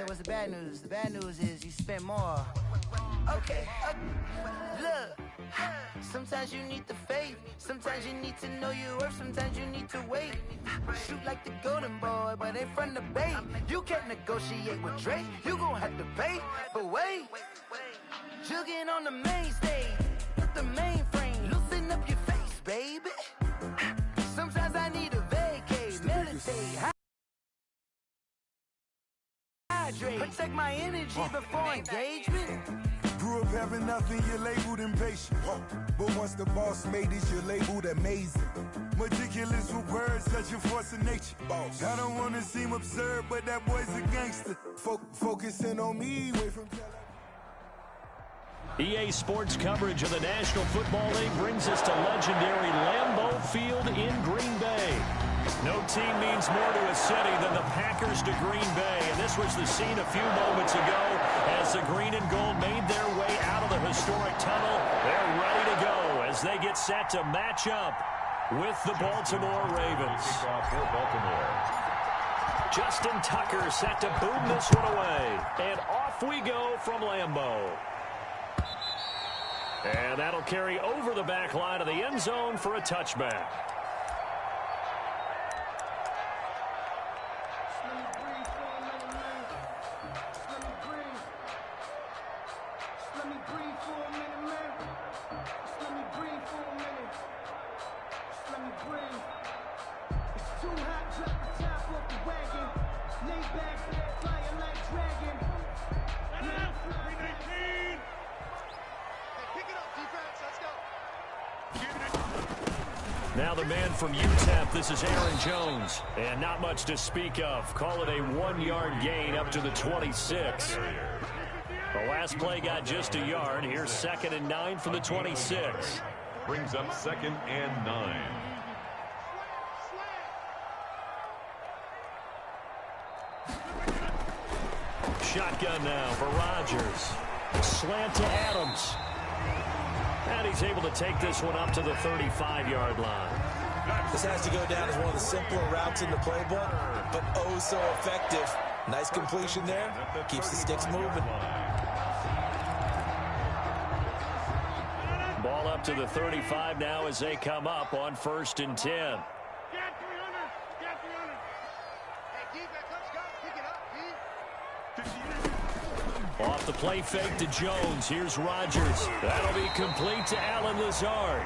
So what's the bad news? The bad news is you spent more. Okay, look. Sometimes you need the faith. Sometimes you need to know your worth. Sometimes you need to wait. Shoot like the golden boy, but they from the bay. You can't negotiate with Drake. You gon' have to pay. But wait, jugging on the main stage. Put the mainframe. Loosen up your face, baby. Sometimes I need a vacate. Meditate. Hydrate. Protect my energy before engagement. Grew up having nothing, you're labeled impatient. But once the boss made it, you're labeled amazing. Meticulous with words, such a force of nature. I don't want to seem absurd, but that boy's a gangster. Focusing on me, away from EA Sports coverage of the National Football League brings us to legendary Lambeau Field in Green Bay. No team means more to a city than the Packers to Green Bay, and this was the scene a few moments ago as the green and gold made their way out of the historic tunnel. They're ready to go as they get set to match up with the Baltimore Ravens. Justin Tucker set to boom this one away, and off we go from Lambeau. And that'll carry over the back line of the end zone for a touchback. Now the man from UTEP, this is Aaron Jones. And not much to speak of. Call it a 1-yard gain up to the 26. The last play got just a yard. Here's 2nd and 9 from the 26. Brings up 2nd and 9. Shotgun now for Rodgers. Slant to Adams. And he's able to take this one up to the 35-yard line. This has to go down as one of the simpler routes in the playbook, but oh so effective. Nice completion there. Keeps the sticks moving. Ball up to the 35 now as they come up on 1st and 10. Off the play fake to Jones. Here's Rodgers. That'll be complete to Allen Lazard.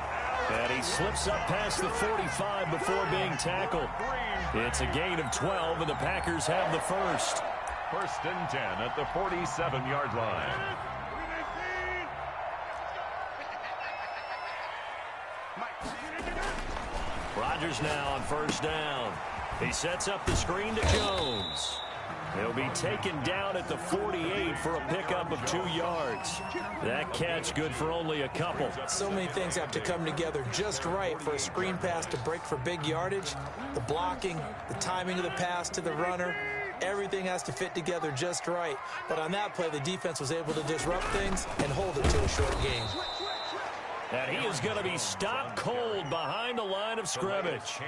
And he slips up past the 45 before being tackled. It's a gain of 12, and the Packers have the first. 1st and 10 at the 47-yard line. Rodgers now on 1st down. He sets up the screen to Jones. He'll be taken down at the 48 for a pickup of 2 yards. That catch good for only a couple. So many things have to come together just right for a screen pass to break for big yardage. The blocking, the timing of the pass to the runner, everything has to fit together just right. But on that play, the defense was able to disrupt things and hold it to a short game. And he is going to be stopped cold behind the line of scrimmage.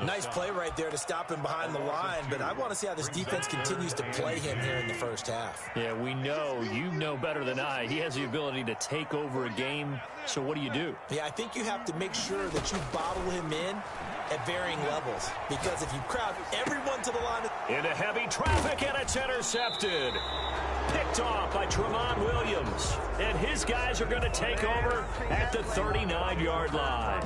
Nice play right there to stop him behind the line, but I want to see how this defense continues to play him here in the first half. Yeah, we know, you know better than I, he has the ability to take over a game. So what do? Yeah, I think you have to make sure that you bottle him in at varying levels, because if you crowd everyone to the line... Into heavy traffic, and it's intercepted. Picked off by Tramon Williams. And his guys are going to take over at the 39-yard line.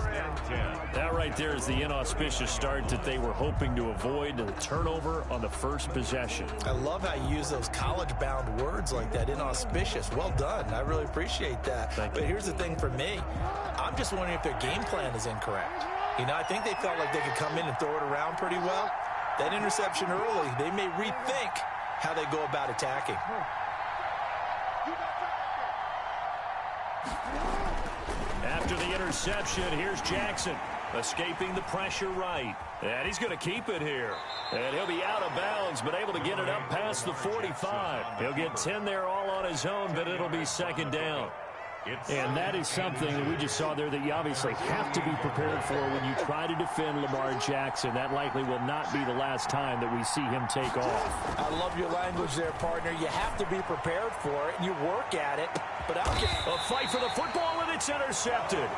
That right there is the inauspicious start that they were hoping to avoid, the turnover on the first possession. I love how you use those college-bound words like that, inauspicious. Well done. I really appreciate that. But here's the thing for me. I'm just wondering if their game plan is incorrect. You know, I think they felt like they could come in and throw it around pretty well. That interception early, they may rethink how they go about attacking. After the interception, here's Jackson, escaping the pressure right. And he's going to keep it here. And he'll be out of bounds, but able to get it up past the 45. He'll get 10 there all on his own, but it'll be 2nd down. And that is something that we just saw there that you obviously have to be prepared for when you try to defend Lamar Jackson. That likely will not be the last time that we see him take off. I love your language there, partner. You have to be prepared for it, and you work at it. But a fight for the football, and it's intercepted.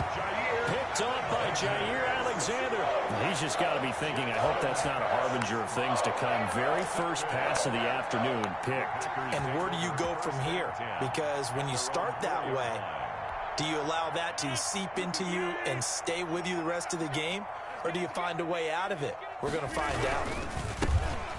Picked off by Jair Alexander. He's just got to be thinking, I hope that's not a harbinger of things to come. Very first pass of the afternoon picked. And where do you go from here? Because when you start that way, do you allow that to seep into you and stay with you the rest of the game? Or do you find a way out of it? We're going to find out.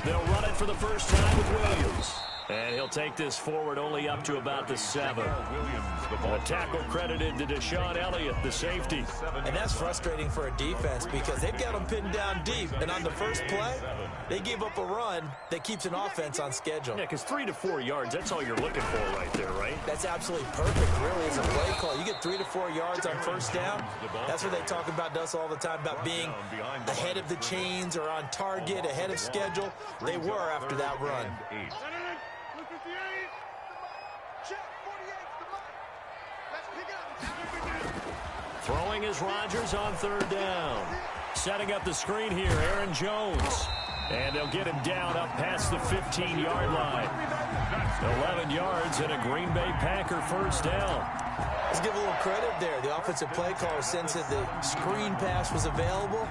They'll run it for the first time with Williams. And he'll take this forward only up to about the 7. A tackle credited to Deshaun Elliott, the safety. And that's frustrating for a defense because they've got them pinned down deep. And on the first play, they give up a run that keeps an offense on schedule. Yeah, because 3 to 4 yards, that's all you're looking for right there, right? That's absolutely perfect, really, as a play call. You get 3 to 4 yards on first down. That's what they talk about us all the time, about being ahead of the chains or on target, ahead of schedule. They were after that run. Throwing is Rodgers on 3rd down. Setting up the screen here, Aaron Jones. And they'll get him down up past the 15-yard line. 11 yards and a Green Bay Packer first down. Let's give a little credit there. The offensive play caller sensed that the screen pass was available.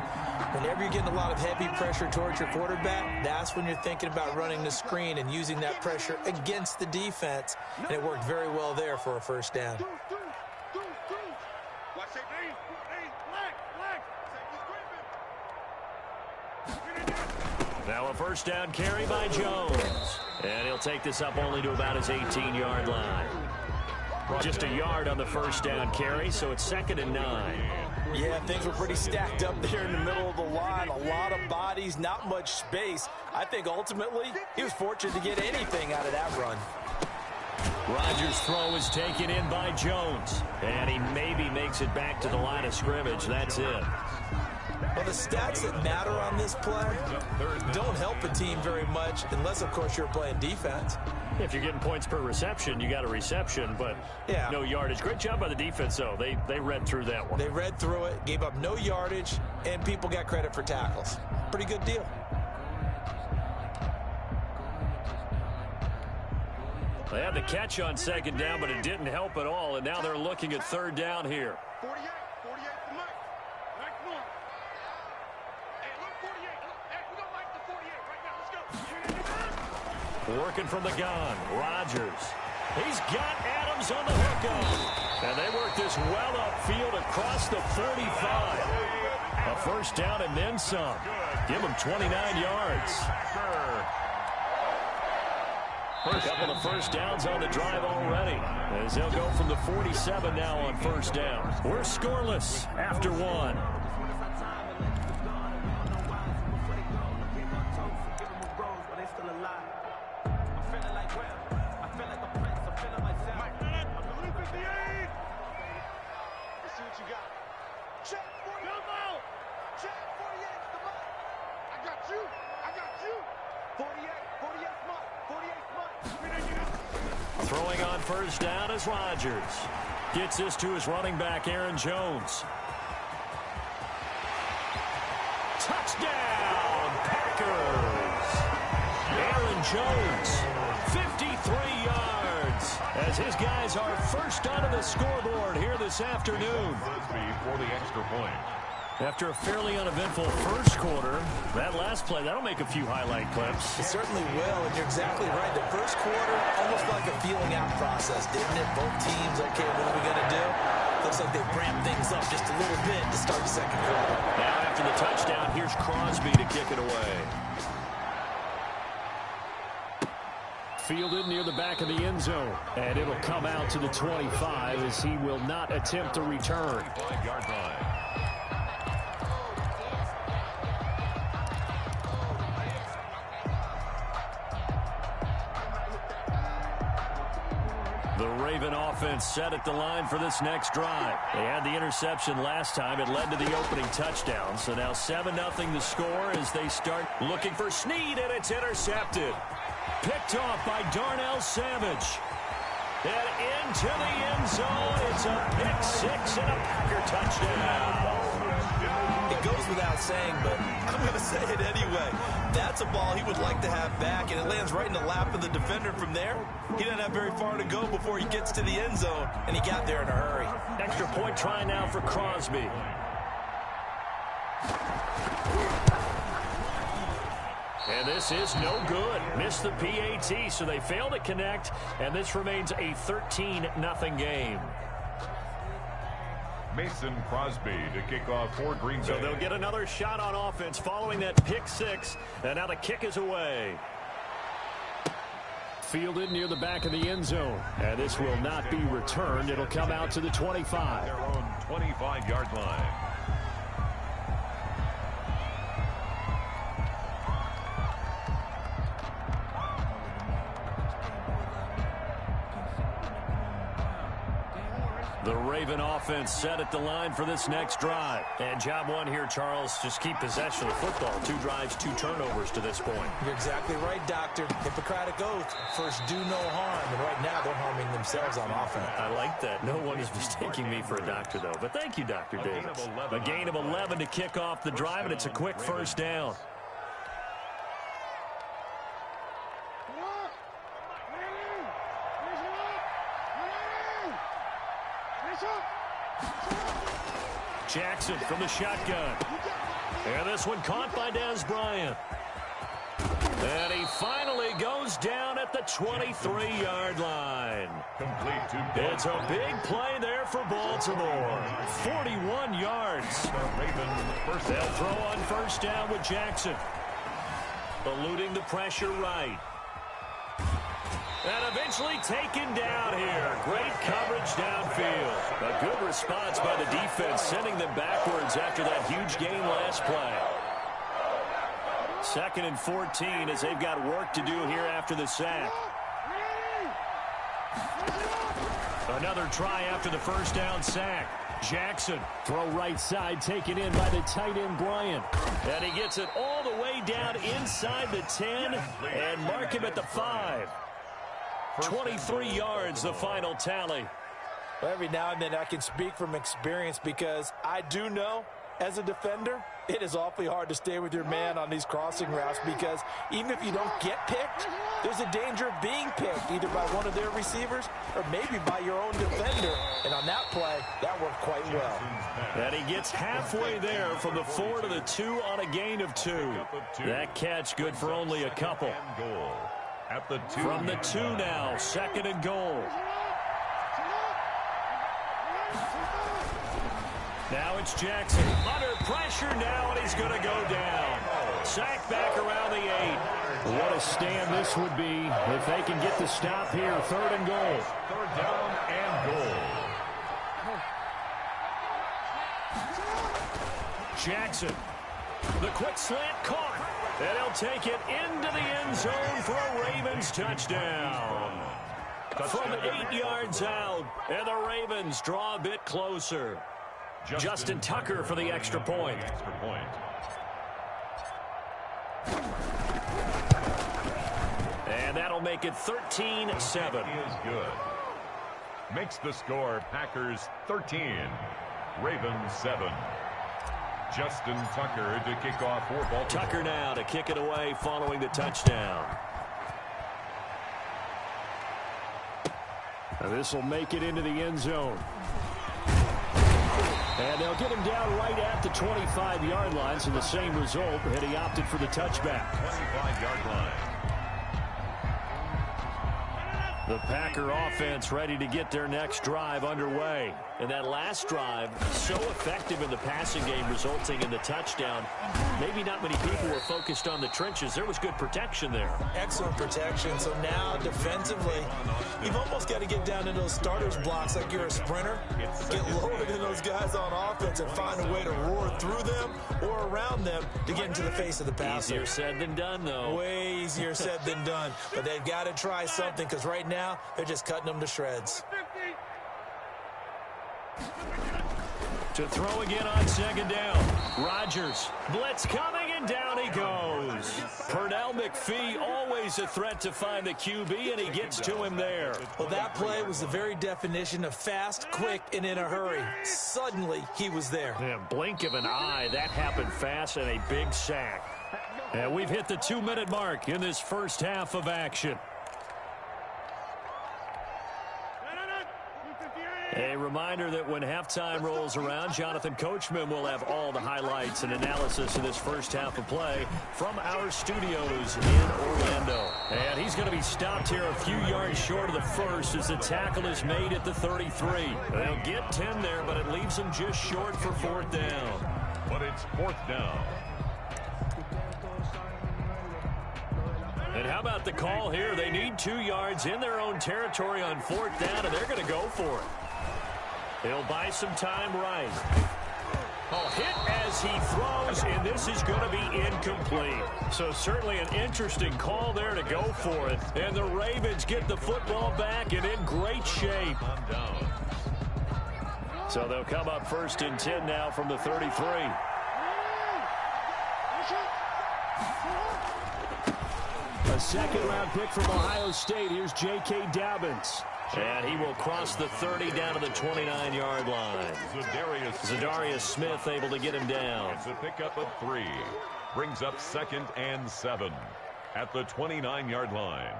Whenever you're getting a lot of heavy pressure towards your quarterback, that's when you're thinking about running the screen and using that pressure against the defense. And it worked very well there for a first down. Now a first down carry by Jones. And he'll take this up only to about his 18-yard line. Just a yard on the first down carry, so it's 2nd and 9. Yeah, things were pretty stacked up there in the middle of the line. A lot of bodies, not much space. I think ultimately he was fortunate to get anything out of that run. Rodgers' throw is taken in by Jones. And he maybe makes it back to the line of scrimmage. That's it. Well, the stats that matter on this play don't help a team very much unless, of course, you're playing defense. If you're getting points per reception, you got a reception, but no yardage. Great job by the defense, though. They read through that one. They read through it, gave up no yardage, and people got credit for tackles. Pretty good deal. They had the catch on 2nd down, but it didn't help at all, and now they're looking at 3rd down here. 48, the mark. Right, come on. Hey, look, 48. Hey, we don't like the 48 right now. Let's go. Working from the gun, Rodgers. He's got Adams on the hookup. And they work this well upfield across the 45. A first down and then some. Give them 29 yards. A couple of first downs on the drive already, as they'll go from the 47 now on first down. We're scoreless after 1. Throwing on first down is Rodgers. Gets this to his running back, Aaron Jones. Touchdown, Packers! Aaron Jones, 53 yards, as his guys are first onto the scoreboard here this afternoon. For the extra point. After a fairly uneventful first quarter, that last play, that'll make a few highlight clips. It certainly will, and you're exactly right. The first quarter, almost like a feeling out process, didn't it? Both teams, okay, what are we going to do? Looks like they ramped things up just a little bit to start the second quarter. Now after the touchdown, here's Crosby to kick it away. Fielded near the back of the end zone, and it'll come out to the 25 as he will not attempt to return. 5-yard line. The Raven offense set at the line for this next drive. They had the interception last time. It led to the opening touchdown. So now 7-0 the score as they start looking for Snead, and it's intercepted. Picked off by Darnell Savage. And into the end zone. It's a pick six and a Packer touchdown. It goes without saying, but I'm going to say it anyway. That's a ball he would like to have back, and it lands right in the lap of the defender from there. He doesn't have very far to go before he gets to the end zone, and he got there in a hurry. Extra point try now for Crosby. And this is no good. Missed the PAT, so they fail to connect, and this remains a 13-0 game. Mason Crosby to kick off for Green Bay. So they'll get another shot on offense following that pick six, and now the kick is away. Fielded near the back of the end zone, and this will not be returned. It'll come out to the 25. Their own 25-yard line. The Raven offense set at the line for this next drive. And job one here, Charles, just keep possession of the football. 2 drives, 2 turnovers to this point. You're exactly right, Doctor. Hippocratic oath. First, do no harm. And right now, they're harming themselves on offense. I like that. No one is mistaking me for a doctor, though. But thank you, Dr. Davis. A gain of 11 to kick off the drive, and it's a quick first down. Jackson from the shotgun. And this one caught by Dez Bryant. And he finally goes down at the 23-yard line. Complete to It's a big play there for Baltimore. 41 yards. They'll throw on first down with Jackson. Eluding the pressure right. And eventually taken down here. Great coverage downfield. A good response by the defense, sending them backwards after that huge gain last play. 2nd and 14 as they've got work to do here after the sack. Another try after the first down sack. Jackson, throw right side, taken in by the tight end Bryant. And he gets it all the way down inside the 10 and mark him at the 5. 23 yards, the final tally. Well, every now and then I can speak from experience because I do know, as a defender, it is awfully hard to stay with your man on these crossing routes because even if you don't get picked, there's a danger of being picked either by one of their receivers or maybe by your own defender. And on that play, that worked quite well. And he gets halfway there from the 4 to the 2 on a gain of 2. That catch good for only a couple. At the 2. From the 2 now, 2nd and goal. Now it's Jackson. Under pressure now, and he's going to go down. Sack back around the 8. What a stand this would be if they can get the stop here. 3rd and goal. 3rd down and goal. Jackson. The quick slant caught. And he'll take it into the end zone for a Ravens touchdown. From 8 yards out, and the Ravens draw a bit closer. Justin Tucker for the extra point. And that'll make it 13-7. Is good. Makes the score Packers 13, Ravens 7. Justin Tucker to kick off for Baltimore. Tucker now to kick it away following the touchdown. Now this will make it into the end zone. And they'll get him down right at the 25-yard line, so the same result, and he opted for the touchback. 25-yard line. The Packer offense ready to get their next drive underway. And that last drive, so effective in the passing game, resulting in the touchdown. Maybe not many people were focused on the trenches. There was good protection there. Excellent protection. So now, defensively, you've almost got to get down into those starters blocks like you're a sprinter. Get loaded in those guys on offense and find a way to roar through them or around them to get into the face of the passer. Easier said than done, though. Way easier said than done. But they've got to try something because right now, they're just cutting them to shreds. To throw again on 2nd down. Rodgers. Blitz coming And down he goes. Pernell McPhee, always a threat to find the QB, and he gets to him there. Well, that play was the very definition of fast, quick, and in a hurry. Suddenly, he was there. Yeah, blink of an eye, that happened fast, and a big sack. And we've hit the 2-minute mark in this first half of action. A reminder that when halftime rolls around, Jonathan Coachman will have all the highlights and analysis of this first half of play from our studios in Orlando. And he's going to be stopped here a few yards short of the first as the tackle is made at the 33. They'll get 10 there, but it leaves them just short for 4th down. But it's 4th down. And how about the call here? They need 2 yards in their own territory on 4th down, and they're going to go for it. He'll buy some time right. Hit as he throws, and this is going to be incomplete. So certainly an interesting call there to go for it. And the Ravens get the football back and in great shape. So they'll come up 1st and 10 now from the 33. A 2nd-round pick from Ohio State. Here's J.K. Dobbins. And he will cross the 30 down to the 29-yard line. Zadarius Smith able to get him down. It's a pickup of 3. Brings up 2nd and 7 at the 29-yard line.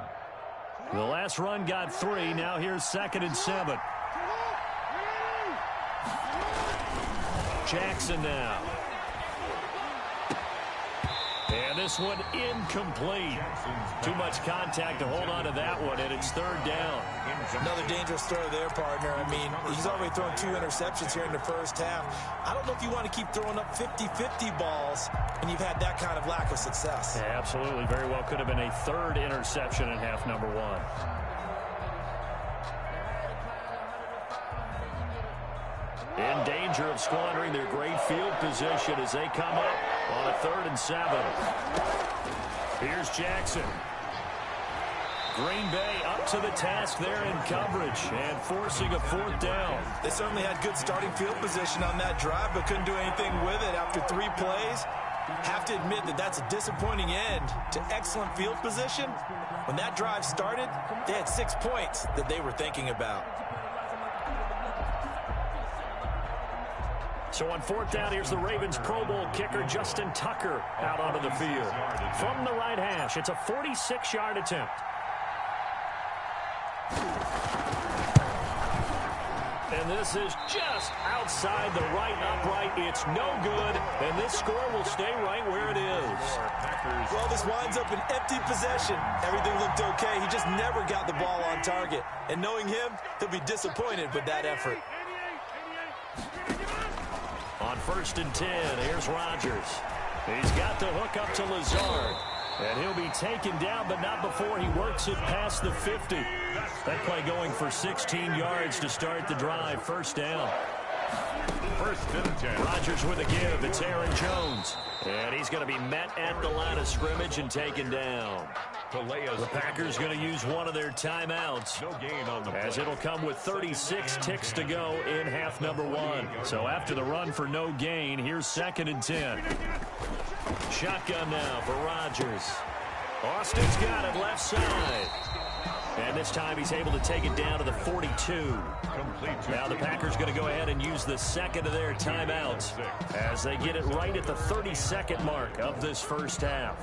The last run got 3. Now here's 2nd and 7. Jackson now. And this one incomplete. Too much contact to hold on to that one, and it's 3rd down. Another dangerous throw there, partner. I mean, he's already thrown 2 interceptions here in the first half. I don't know if you want to keep throwing up 50-50 balls when you've had that kind of lack of success. Yeah, absolutely. Very well could have been a 3rd interception in half number 1. In danger of squandering their great field position as they come up on a 3rd and 7. Here's Jackson. Green Bay up to the task there in coverage and forcing a 4th down. They certainly had good starting field position on that drive, but couldn't do anything with it after 3 plays. Have to admit that that's a disappointing end to excellent field position. When that drive started, they had 6 points that they were thinking about. So on 4th down, here's the Ravens Pro Bowl kicker Justin Tucker out onto the field. From the right hash, it's a 46-yard attempt. And this is just outside the right upright. It's no good, and this score will stay right where it is. Well, this winds up an empty possession. Everything looked okay. He just never got the ball on target. And knowing him, he'll be disappointed with that effort. On 1st and 10, here's Rodgers. He's got the hook up to Lazard. And he'll be taken down, but not before he works it past the 50. That play going for 16 yards to start the drive. 1st down. 1st and 10. Rodgers with a give. It's Aaron Jones. And he's going to be met at the line of scrimmage and taken down. The Packers going to use one of their timeouts. No gain on the play. As it'll come with 36 ticks to go in half number 1. So after the run for no gain, here's 2nd and 10. Shotgun now for Rodgers. Austin's got it left side. And this time he's able to take it down to the 42. Now the Packers going to go ahead and use the 2nd of their timeouts as they get it right at the 32nd mark of this first half.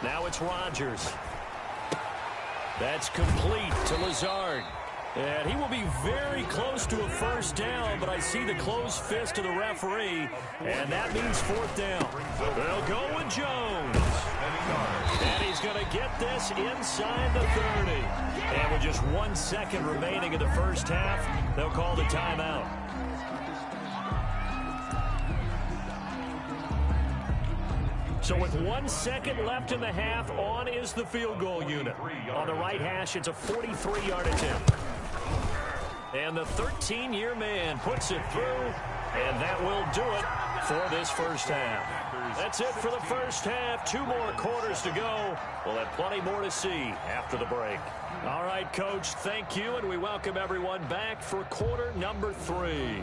Now it's Rodgers. That's complete to Lazard. And he will be very close to a 1st down, but I see the closed fist of the referee, and that means 4th down. They'll go with Jones. And he's going to get this inside the 30. And with just 1 second remaining in the first half, they'll call the timeout. So with 1 second left in the half, on is the field goal unit. On the right hash, it's a 43-yard attempt. And the 13-year man puts it through, and that will do it for this first half. That's it for the first half. 2 more quarters to go. We'll have plenty more to see after the break. All right, Coach, thank you, and we welcome everyone back for quarter number 3.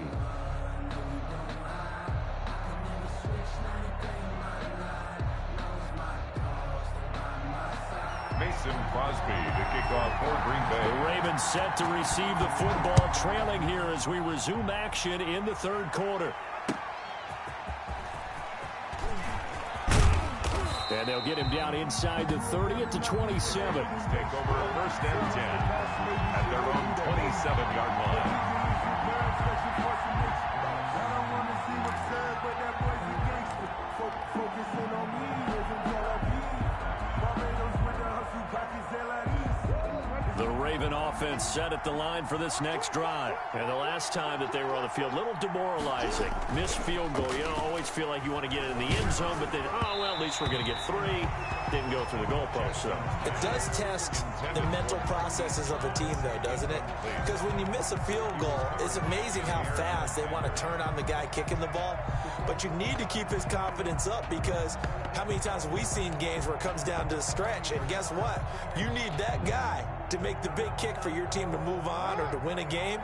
Mason Crosby to kick off for Green Bay. The Ravens set to receive the football, trailing here as we resume action in the third quarter. And they'll get him down inside the 30 at the 27. Take over a first and 10 at their own 27-yard line. The Raven offense set at the line for this next drive. And the last time that they were on the field, a little demoralizing. Missed field goal. You always feel like you want to get it in the end zone, but then, oh, well, at least we're going to get 3. Didn't go through the goalpost, so. It does test the mental processes of a team, though, doesn't it? Because when you miss a field goal, it's amazing how fast they want to turn on the guy kicking the ball. But you need to keep his confidence up, because how many times have we seen games where it comes down to the stretch, and guess what? You need that guy to make the big kick for your team to move on or to win a game.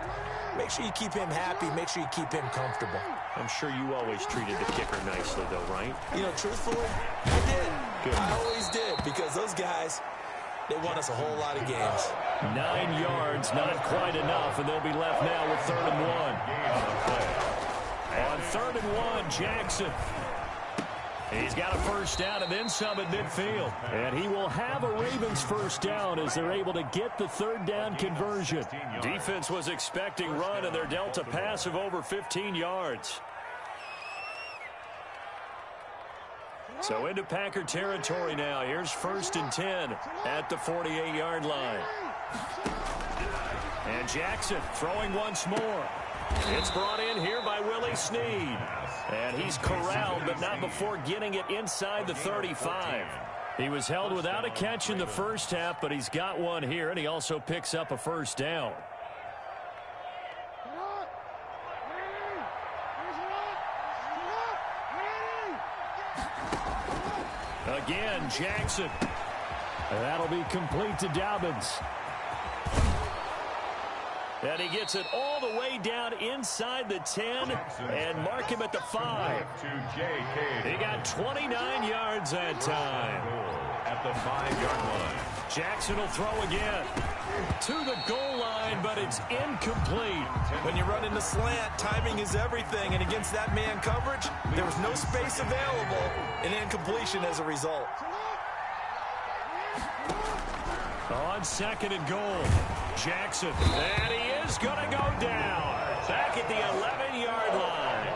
Make sure you keep him happy. Make sure you keep him comfortable. I'm sure you always treated the kicker nicely, though, right? You know, truthfully, I did. Good. I always did, because those guys, they won us a whole lot of games. 9 yards, not quite enough, and they'll be left now with 3rd and 1. On 3rd and 1, Jackson. He's got a first down and then some at midfield. And he will have a Ravens first down as they're able to get the 3rd down conversion. Defense was expecting run, and they're dealt a pass of over 15 yards. So into Packer territory now. Here's 1st and 10 at the 48-yard line. And Jackson throwing once more. It's brought in here by Willie Snead. And he's corralled, but not before getting it inside the 35. He was held without a catch in the first half, but he's got one here, and he also picks up a first down. Again, Jackson. That'll be complete to Dobbins. And he gets it all the way down inside the 10 and mark him at the 5. He got 29 yards that time. At the 5-yard line. Jackson will throw again to the goal line, but it's incomplete. When you run into slant, timing is everything, and against that man coverage, there was no space available, and incompletion as a result. On 2nd and goal, Jackson, and he is going to go down. Back at the 11-yard line.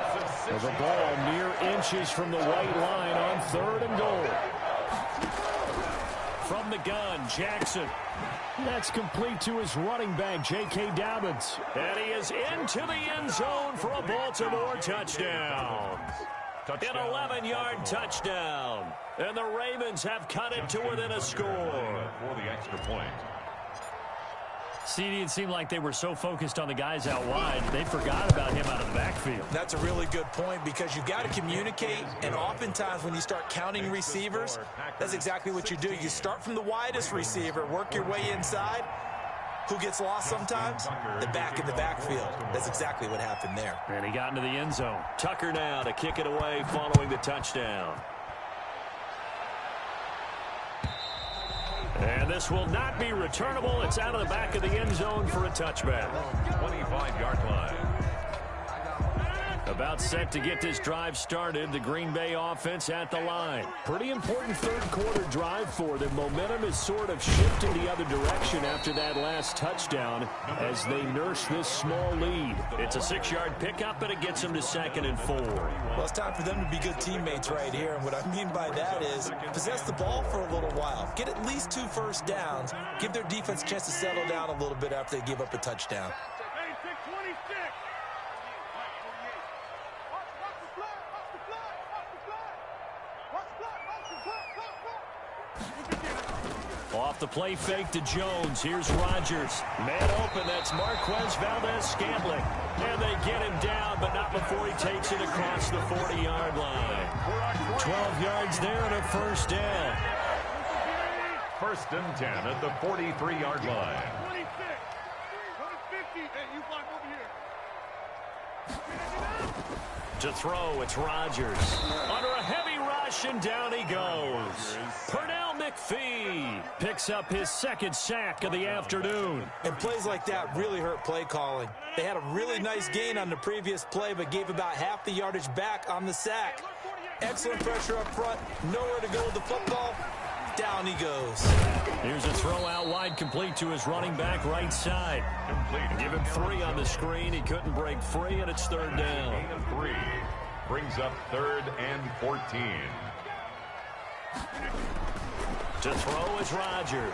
The ball mere inches from the white line on 3rd and goal. From the gun, Jackson. That's complete to his running back, J.K. Dobbins. And he is into the end zone for a Baltimore touchdown. An 11-yard touchdown. And the Ravens have cut it to within a score. For the extra point. CD, it seemed like they were so focused on the guys out wide, they forgot about him out of the backfield. That's a really good point, because you got to communicate, and oftentimes when you start counting receivers, that's exactly what you do. You start from the widest receiver, work your way inside. Who gets lost sometimes? The back in the backfield. That's exactly what happened there. And he got into the end zone. Tucker now to kick it away following the touchdown. And this will not be returnable. It's out of the back of the end zone for a touchback. 25-yard line. About set to get this drive started. The Green Bay offense at the line. Pretty important third quarter drive for them. Momentum is sort of shifting the other direction after that last touchdown as they nurse this small lead. It's a 6-yard pickup, and it gets them to 2nd and 4. Well, it's time for them to be good teammates right here. And what I mean by that is possess the ball for a little while. Get at least 2 first downs. Give their defense a chance to settle down a little bit after they give up a touchdown. Off off the play fake to Jones. Here's Rodgers. Man open, that's Marquez Valdez-Scantling. And they get him down, but not before he takes it across the 40-yard line. 12 yards there and a first down. First and 10 at the 43-yard line. 26. 50. Hey, you block over here. To throw, it's Rodgers. Under a heavy rush, and down he goes. Pernell McPhee picks up his second sack of the afternoon. And plays like that really hurt play calling. They had a really nice gain on the previous play, but gave about half the yardage back on the sack. Excellent pressure up front. Nowhere to go with the football. Down he goes. Here's a throw out wide, complete to his running back right side. Give him 3 on the screen. He couldn't break free, and it's third down. Gain of 3 brings up 3rd and 14. To throw is Rodgers.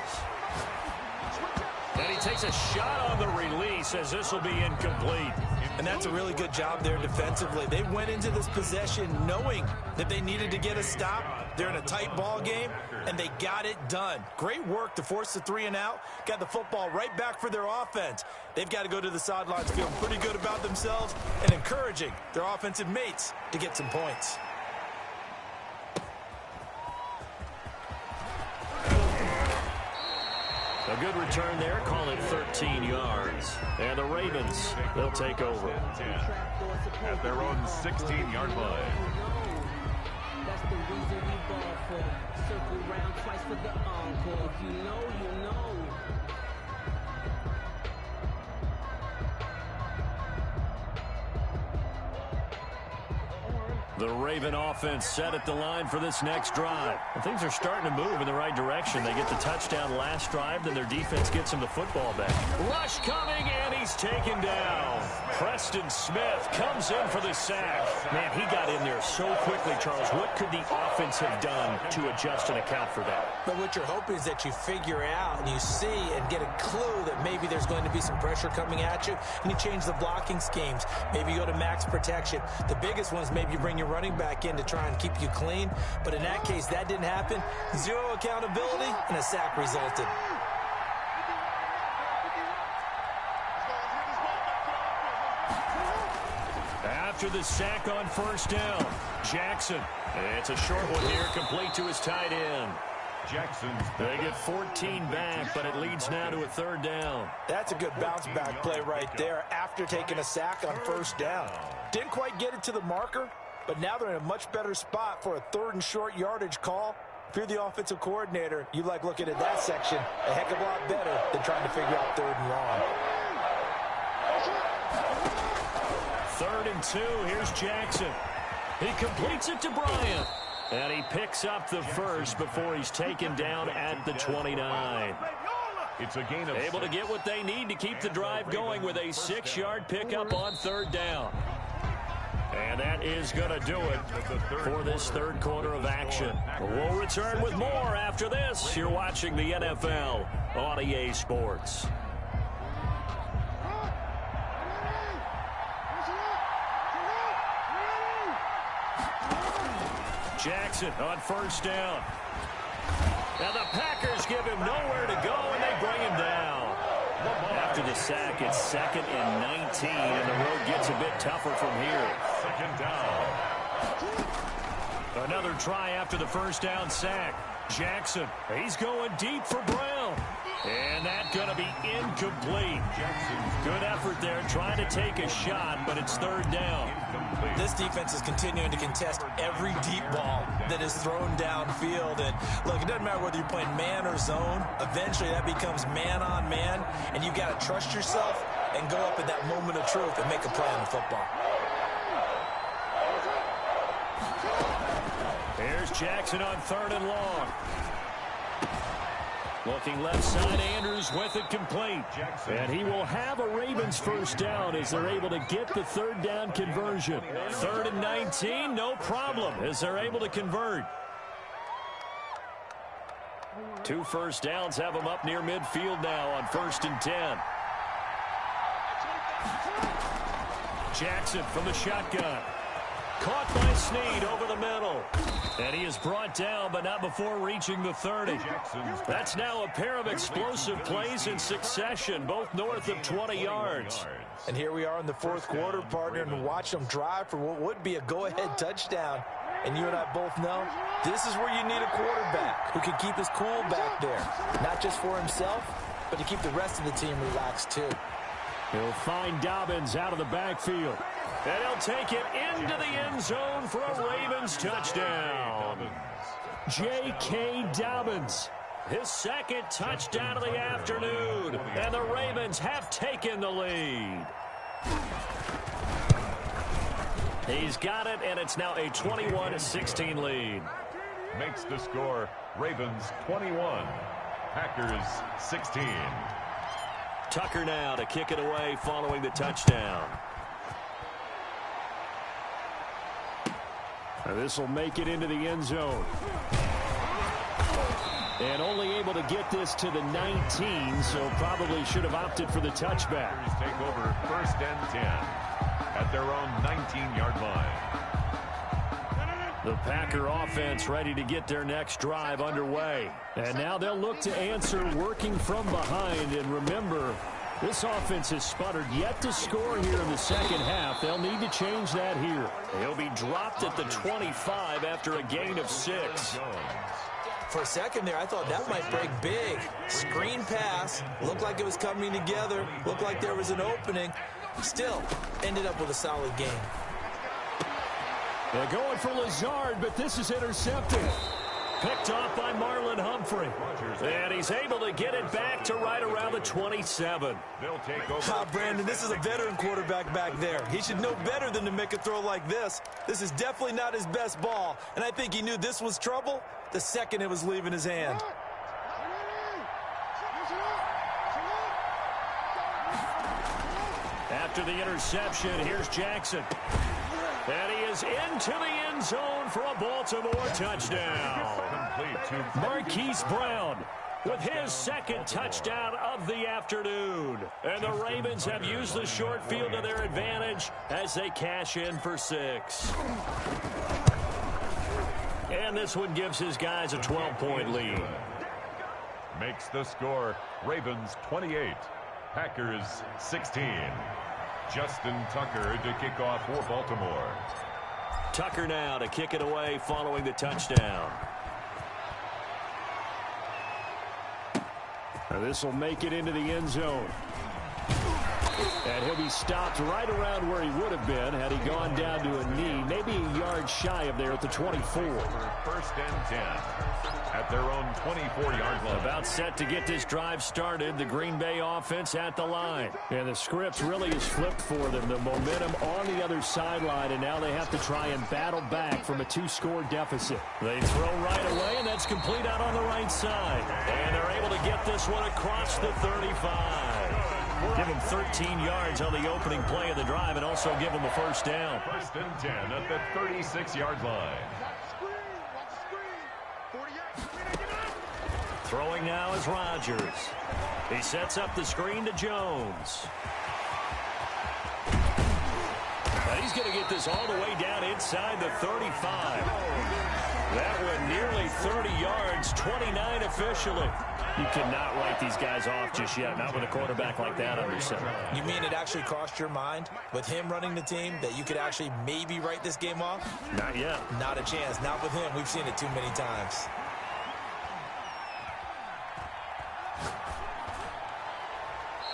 And he takes a shot on the release as this will be incomplete. And that's a really good job there defensively. They went into this possession knowing that they needed to get a stop. They're in a tight ball game, and they got it done. Great work to force the 3 and out. Got the football right back for their offense. They've got to go to the sidelines feeling pretty good about themselves and encouraging their offensive mates to get some points. A good return there, call it 13 yards. And the Ravens, they'll take over. At their own 16-yard line. That's the reason we ball for. Circle round twice for the encore. If you know, you know. The Raven offense set at the line for this next drive. And things are starting to move in the right direction. They get the touchdown last drive, then their defense gets them the football back. Rush coming, and he's taken down. Preston Smith comes in for the sack. Man, he got in there so quickly, Charles. What could the offense have done to adjust and account for that? But what you're hoping is that you figure out and you see and get a clue that maybe there's going to be some pressure coming at you, and you change the blocking schemes. Maybe you go to max protection. The biggest one is maybe you bring your running back in to try and keep you clean. But in that case, that didn't happen. 0 accountability, and a sack resulted. After the sack on first down, Jackson. It's a short one here, complete to his tight end. Jackson's They get 14 back, but it leads now to a third down. That's a good bounce back play right there after taking a sack on first down. Didn't quite get it to the marker, but now they're in a much better spot for a 3rd and short yardage call. If you're the offensive coordinator, you like looking at that section a heck of a lot better than trying to figure out 3rd and long. 3rd and 2, here's Jackson. He completes it to Bryant. And he picks up the first before he's taken down at the 29. It's a gain of Able to get what they need to keep the drive going with a 6-yard pickup on 3rd down. And that is going to do it for this 3rd quarter of action. We'll return with more after this. You're watching the NFL on EA Sports. Jackson on first down. And the Packers give him nowhere to go, and they bring him down. After the sack, it's 2nd and 19, and the road gets a bit tougher from here. 2nd down. Another try after the first down sack. Jackson, he's going deep for Brown. And that's going to be incomplete. Good effort there trying to take a shot, but it's 3rd down. This defense is continuing to contest every deep ball that is thrown downfield. And look, it doesn't matter whether you're playing man or zone. Eventually that becomes man on man, and you've got to trust yourself and go up at that moment of truth and make a play on the football. Here's Jackson on 3rd and long. Looking left side, Andrews with it complete. And he will have a Ravens first down as they're able to get the 3rd down conversion. 3rd and 19, no problem as they're able to convert. 2 first downs have them up near midfield now on 1st and 10. Jackson from the shotgun. Caught by Snead over the middle. And he is brought down, but not before reaching the 30. That's now a pair of explosive plays in succession, both north of 20 yards. And here we are in the fourth quarter, partner, and watch them drive for what would be a go-ahead touchdown. And you and I both know this is where you need a quarterback who can keep his cool back there, not just for himself, but to keep the rest of the team relaxed too. He'll find Dobbins out of the backfield. And he'll take it into the end zone for a Ravens touchdown. J.K. Dobbins, his second touchdown of the afternoon. And the Ravens have taken the lead. He's got it, and it's now a 21-16 lead. Makes the score Ravens 21, Packers 16. Tucker now to kick it away following the touchdown. This will make it into the end zone. And only able to get this to the 19, so probably should have opted for the touchback. Take over 1st and 10 at their own 19-yard line. The Packer offense ready to get their next drive underway. And now they'll look to answer working from behind. And remember, this offense has sputtered yet to score here in the second half. They'll need to change that here. He'll be dropped at the 25 after a gain of 6. For a second there, I thought that might break big. Screen pass. Looked like it was coming together. Looked like there was an opening. Still, ended up with a solid game. They're going for Lazard, but this is intercepted. Picked off by Marlon Humphrey. And he's able to get it back to right around the 27. They'll take over. Brandon, this is a veteran quarterback back there. He should know better than to make a throw like this. This is definitely not his best ball. And I think he knew this was trouble the second it was leaving his hand. After the interception, here's Jackson. And he is into the end zone for a Baltimore touchdown. Marquise Brown with his second touchdown of the afternoon. And the Ravens have used the short field to their advantage as they cash in for 6. And this one gives his guys a 12-point lead. Makes the score Ravens 28, Packers 16. Justin Tucker to kick off for Baltimore. Tucker now to kick it away following the touchdown. This will make it into the end zone. And he'll be stopped right around where he would have been had he gone down to a knee, maybe a yard shy of there at the 24. 1st and 10 at their own 24-yard line. About set to get this drive started. The Green Bay offense at the line. And the script really is flipped for them. The momentum on the other sideline, and now they have to try and battle back from a 2-score deficit. They throw right away, and that's complete out on the right side. And they're able to get this one across the 35. Give him 13 yards on the opening play of the drive and also give him a first down. 1st and 10 at the 36-yard line. Throwing now is Rodgers. He sets up the screen to Jones. And he's going to get this all the way down inside the 35. That one nearly 30 yards, 29 officially. You cannot write these guys off just yet, not with a quarterback like that under center. You mean it actually crossed your mind with him running the team that you could actually maybe write this game off? Not yet. Not a chance. Not with him. We've seen it too many times.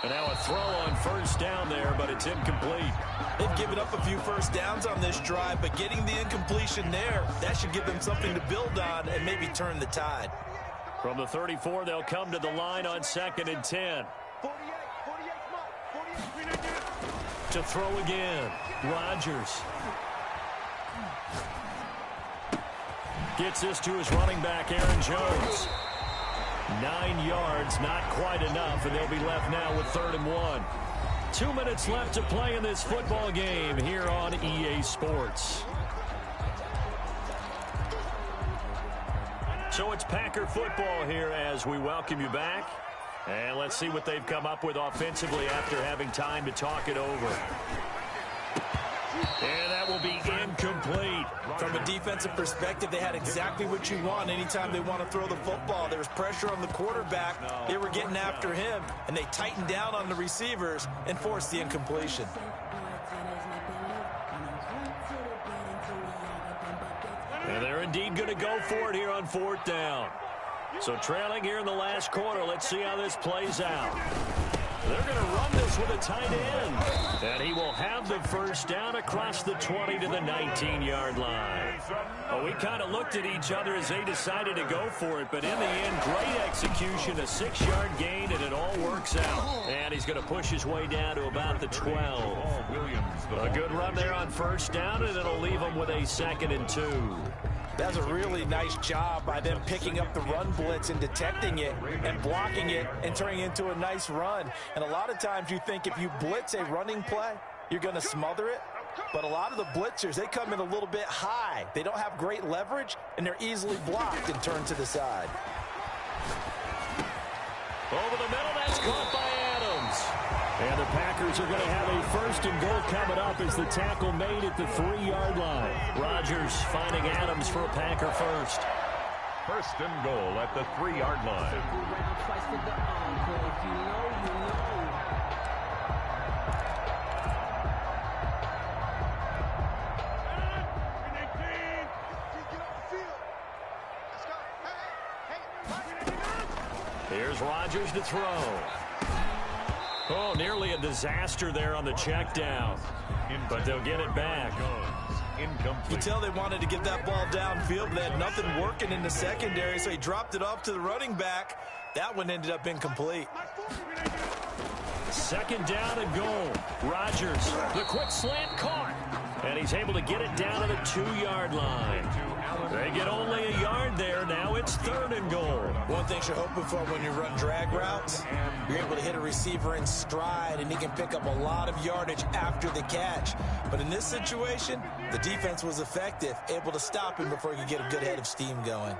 And now a throw on first down there, but it's incomplete. They've given up a few first downs on this drive, but getting the incompletion there, that should give them something to build on and maybe turn the tide. From the 34, they'll come to the line on 2nd and 10. To throw again, Rodgers. Gets this to his running back, Aaron Jones. 9 yards, not quite enough, and they'll be left now with 3rd and 1. 2 minutes left to play in this football game here on EA Sports. So it's Packer football here as we welcome you back. And let's see what they've come up with offensively after having time to talk it over. And that will be incomplete. incomplete. From a defensive perspective, they had exactly what you want anytime they want to throw the football. There was pressure on the quarterback. They were getting after him, and they tightened down on the receivers and forced the incompletion. And they're indeed going to go for it here on 4th down. So trailing here in the last quarter. Let's see how this plays out. They're going to run this with a tight end. And he will have the first down across the 20 to the 19-yard line. Well, we kind of looked at each other as they decided to go for it. But in the end, great execution, a 6-yard gain, and it all works out. And he's going to push his way down to about the 12. A good run there on first down, and it'll leave him with a 2nd and 2. That's a really nice job by them picking up the run blitz and detecting it and blocking it and turning it into a nice run. And a lot of times you think if you blitz a running play, you're going to smother it. But a lot of the blitzers, they come in a little bit high. They don't have great leverage, and they're easily blocked and turned to the side. Over the middle, that's caught by Adams. And the Packers are going to have a 1st and goal coming up as the tackle made at the 3-yard line. Rodgers finding Adams for a Packer first. 1st and goal at the 3-yard line. Here's Rodgers to throw. Oh, nearly a disaster there on the check down. But they'll get it back. You tell they wanted to get that ball downfield, but they had nothing working in the secondary, so he dropped it off to the running back. That one ended up incomplete. 2nd down and goal. Rodgers, the quick slant caught. And he's able to get it down to the 2-yard line. They get only a yard there. Now it's 3rd and goal. One thing you're hoping for when you run drag routes, you're able to hit a receiver in stride, and he can pick up a lot of yardage after the catch. But in this situation, the defense was effective, able to stop him before he could get a good head of steam going.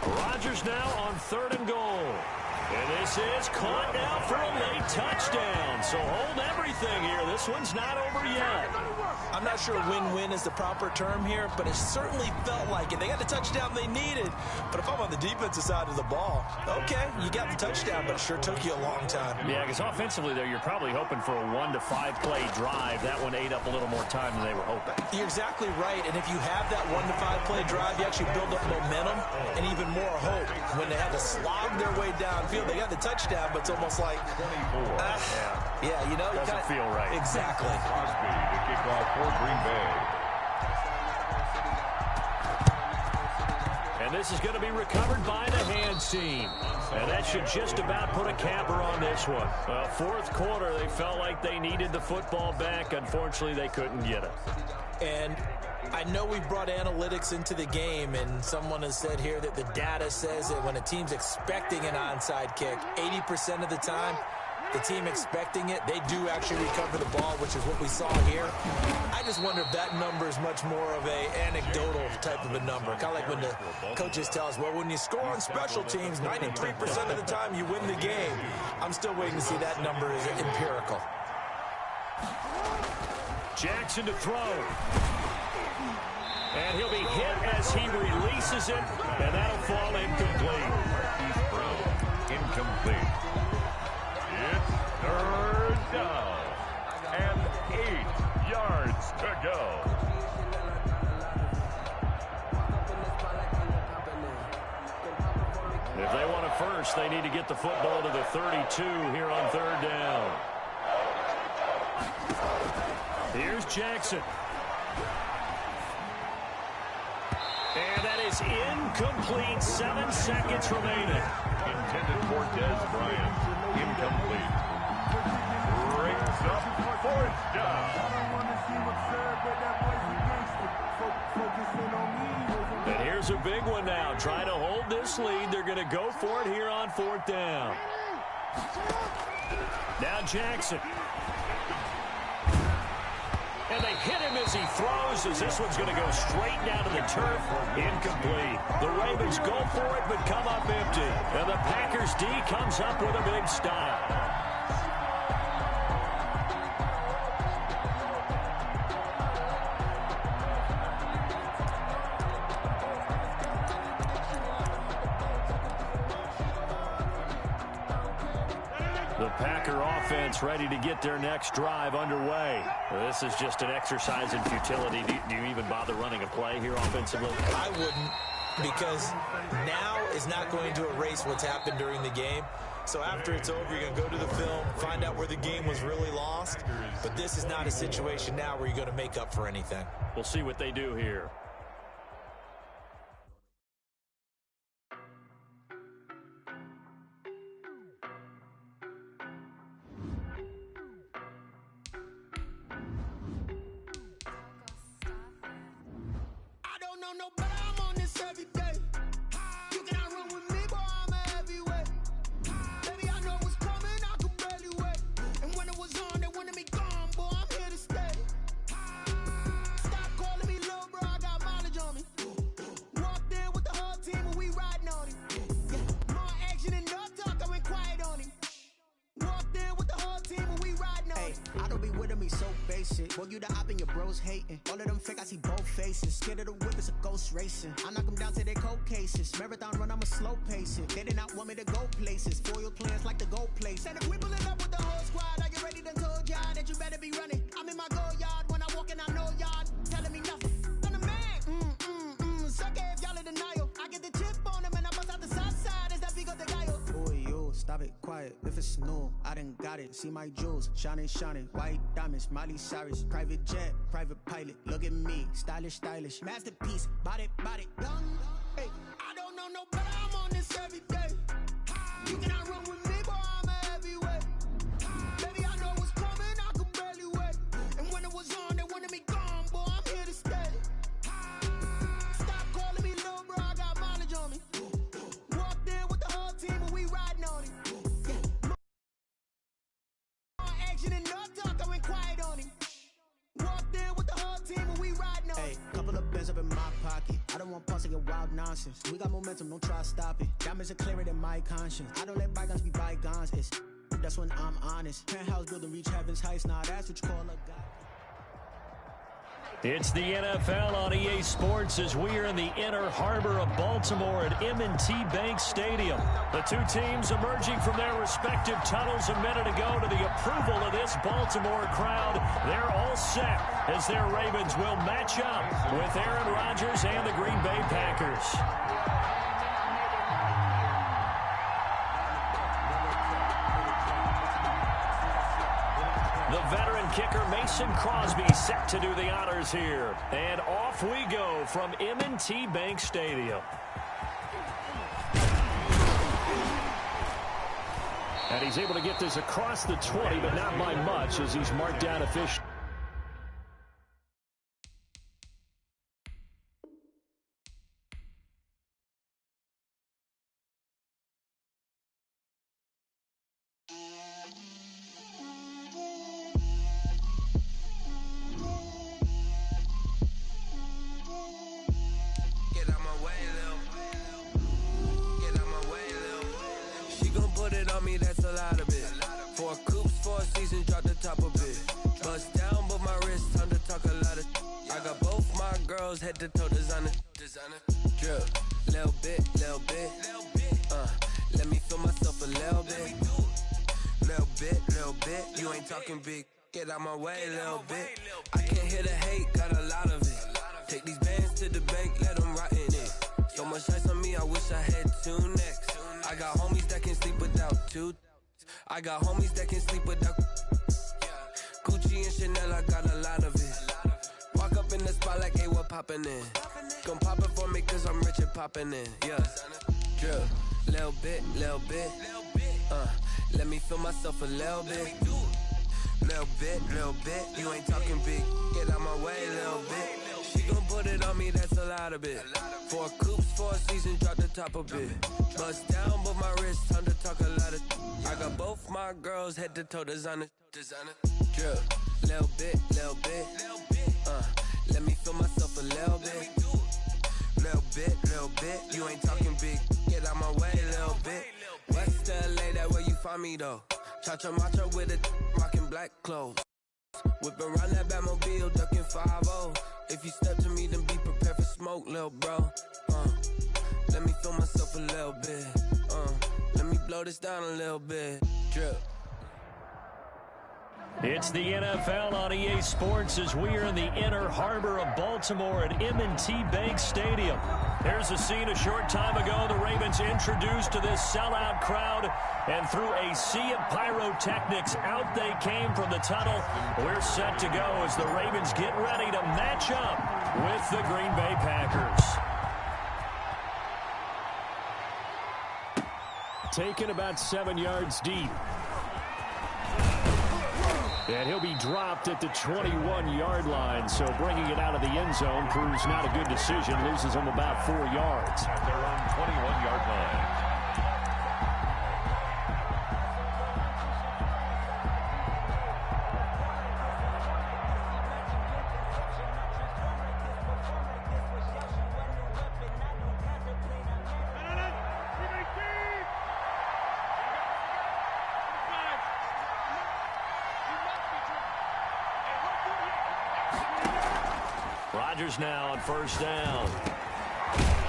Rodgers now on 3rd and goal. And this is caught now for a late touchdown. So hold everything here. This one's not over yet. I'm not sure win-win is the proper term here, but it certainly felt like it. They got the touchdown they needed. But if I'm on the defensive side of the ball, okay, you got the touchdown, but it sure took you a long time. Yeah, because offensively there, you're probably hoping for a 1 to 5 play drive. That one ate up a little more time than they were hoping. You're exactly right. And if you have that 1 to 5 play drive, you actually build up momentum and even more hope. When they had to slog their way downfield, they got the touchdown, but it's almost like, yeah, you know, doesn't feel right. Exactly. Crosby to kick off for Green Bay. And this is going to be recovered by the hands team. And that should just about put a capper on this one. Well, 4th quarter, they felt like they needed the football back. Unfortunately, they couldn't get it. And I know we brought analytics into the game, and someone has said here that the data says that when a team's expecting an onside kick, 80% of the time, the team expecting it, they do actually recover the ball, which is what we saw here. I just wonder if that number is much more of a anecdotal type of a number. Kind of like when the coaches tell us, well, when you score on special teams, 93% of the time you win the game. I'm still waiting to see that number is empirical. Jackson to throw. And he'll be hit as he releases it, and that'll fall incomplete. Incomplete. It's 3rd down and 8 yards to go. If they want a first, they need to get the football to the 32 here on 3rd down. Here's Jackson. And that is incomplete. 7 seconds remaining. Intended for Des Bryant. Incomplete. Brings up 4th down. And here's a big one now. Trying to hold this lead. They're going to go for it here on 4th down. Now Jackson. And they hit him as he throws, as this one's going to go straight down to the turf. Incomplete. The Ravens go for it, but come up empty. And the Packers D comes up with a big stop. Packer offense ready to get their next drive underway. This is just an exercise in futility. Do you even bother running a play here offensively? I wouldn't, because now is not going to erase what's happened during the game. So after it's over, you're going to go to the film, find out where the game was really lost. But this is not a situation now where you're going to make up for anything. We'll see what they do here. Boy, you the op and your bros hating. All of them fake, I see both faces. Scared of the whip, it's a ghost racing. I knock them down to their cold cases. Marathon run, I'm a slow pacing. They did not want me to go places. Foil plans like the go place. And if we pulling up with the whole squad, are you ready to told y'all that you better be running? I'm in my go yard. When I walk in, I know y'all telling me nothing. I'm the man. Suck it if y'all in denial. I get the chip on them and I bust out the south side. Is that Vigo de Gallo? Boy, yo, stop it, quiet. If it's new, I done got it. See my jewels, shining, shining. White diamonds, Miley Cyrus. Private jet, private pilot. Look at me, stylish, stylish. Masterpiece, body, body, done. Hey, I don't know no better. I'm on this every day. You cannot run with me, boy. I'm a heavyweight. Baby, I know what's coming. I could barely wait. And when it was on, they wanted me gone, boy. I'm here to stay. Stop calling me little bro. I got mileage on me. Walked in with the whole team and we riding on it. Action and no talk, I went quiet on him. Walked in with the whole team and we riding on him. Hey, couple of bins up in my pocket. I don't want parts of your wild nonsense. We got momentum, don't try to stop it. Diamonds are clearer than my conscience. I don't let bygones be bygones. That's when I'm honest. Penthouse building reach heaven's heights. Nah, that's what you call a god. It's the NFL on EA Sports as we are in the inner harbor of Baltimore at M&T Bank Stadium. The two teams emerging from their respective tunnels a minute ago to the approval of this Baltimore crowd. They're all set as their Ravens will match up with Aaron Rodgers and the Green Bay Packers. The veteran kicker Mason Crosby set to do the honors here. And off we go from M&T Bank Stadium. And he's able to get this across the 20, but not by much as he's marked down officially. Head to toe designer, drip, little bit, let me feel myself a little bit, you ain't talking big, get out my way, little bit, I can't hear the hate, got a lot of it, take these bands to the bank, let them rot in it, so much ice on me, I wish I had two necks, I got homies that can sleep without two, I got homies that can sleep without, Gucci and Chanel, I got a lot of it, walk up in the spot like, hey, what poppin' in? Gon' pop it for me cause I'm rich and poppin' in, yeah. Drip, little bit, let me feel myself a little bit. Little bit, you ain't talking big, get out my way, little bit. She gon' put it on me, that's a lot of it. 4 coops, 4 seasons, drop the top a bit. Bust down, but my wrist, time to talk a lot of. I got both my girls, head to toe designer. Drip, little bit, let me feel myself a little bit. Little bit, you ain't talking big, get out my way, little bit. West LA, that where you find me though. Cha-cha macho with a rockin' black clothes. Whip around that Batmobile, ducking 5-0. If you step to me, then be prepared for smoke, little bro. Let me feel myself a little bit. Let me blow this down a little bit. Drip. It's the NFL on EA Sports as we are in the inner harbor of Baltimore at M&T Bank Stadium. Here's a scene a short time ago. The Ravens introduced to this sellout crowd, and through a sea of pyrotechnics, out they came from the tunnel. We're set to go as the Ravens get ready to match up with the Green Bay Packers. Taken about 7 yards deep. And he'll be dropped at the 21-yard line, so bringing it out of the end zone proves not a good decision. Loses him about 4 yards. At their own 21-yard line. Rodgers now on first down.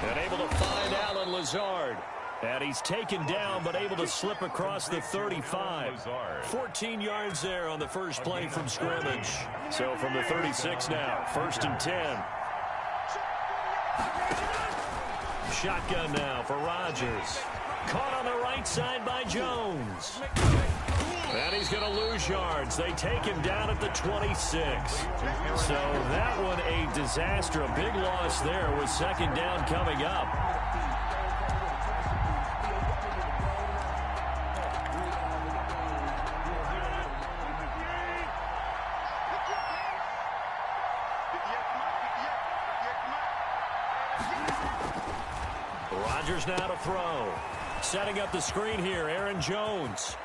And able to find Allen Lazard. And he's taken down, but able to slip across the 35. 14 yards there on the first play from scrimmage. So from the 36 now, 1st and 10. Shotgun now for Rodgers. Caught on the right side by Jones. And he's going to lose yards. They take him down at the 26. So that one a disaster. A big loss there with 2nd down coming up. Rodgers now to throw. Setting up the screen here, Aaron Jones.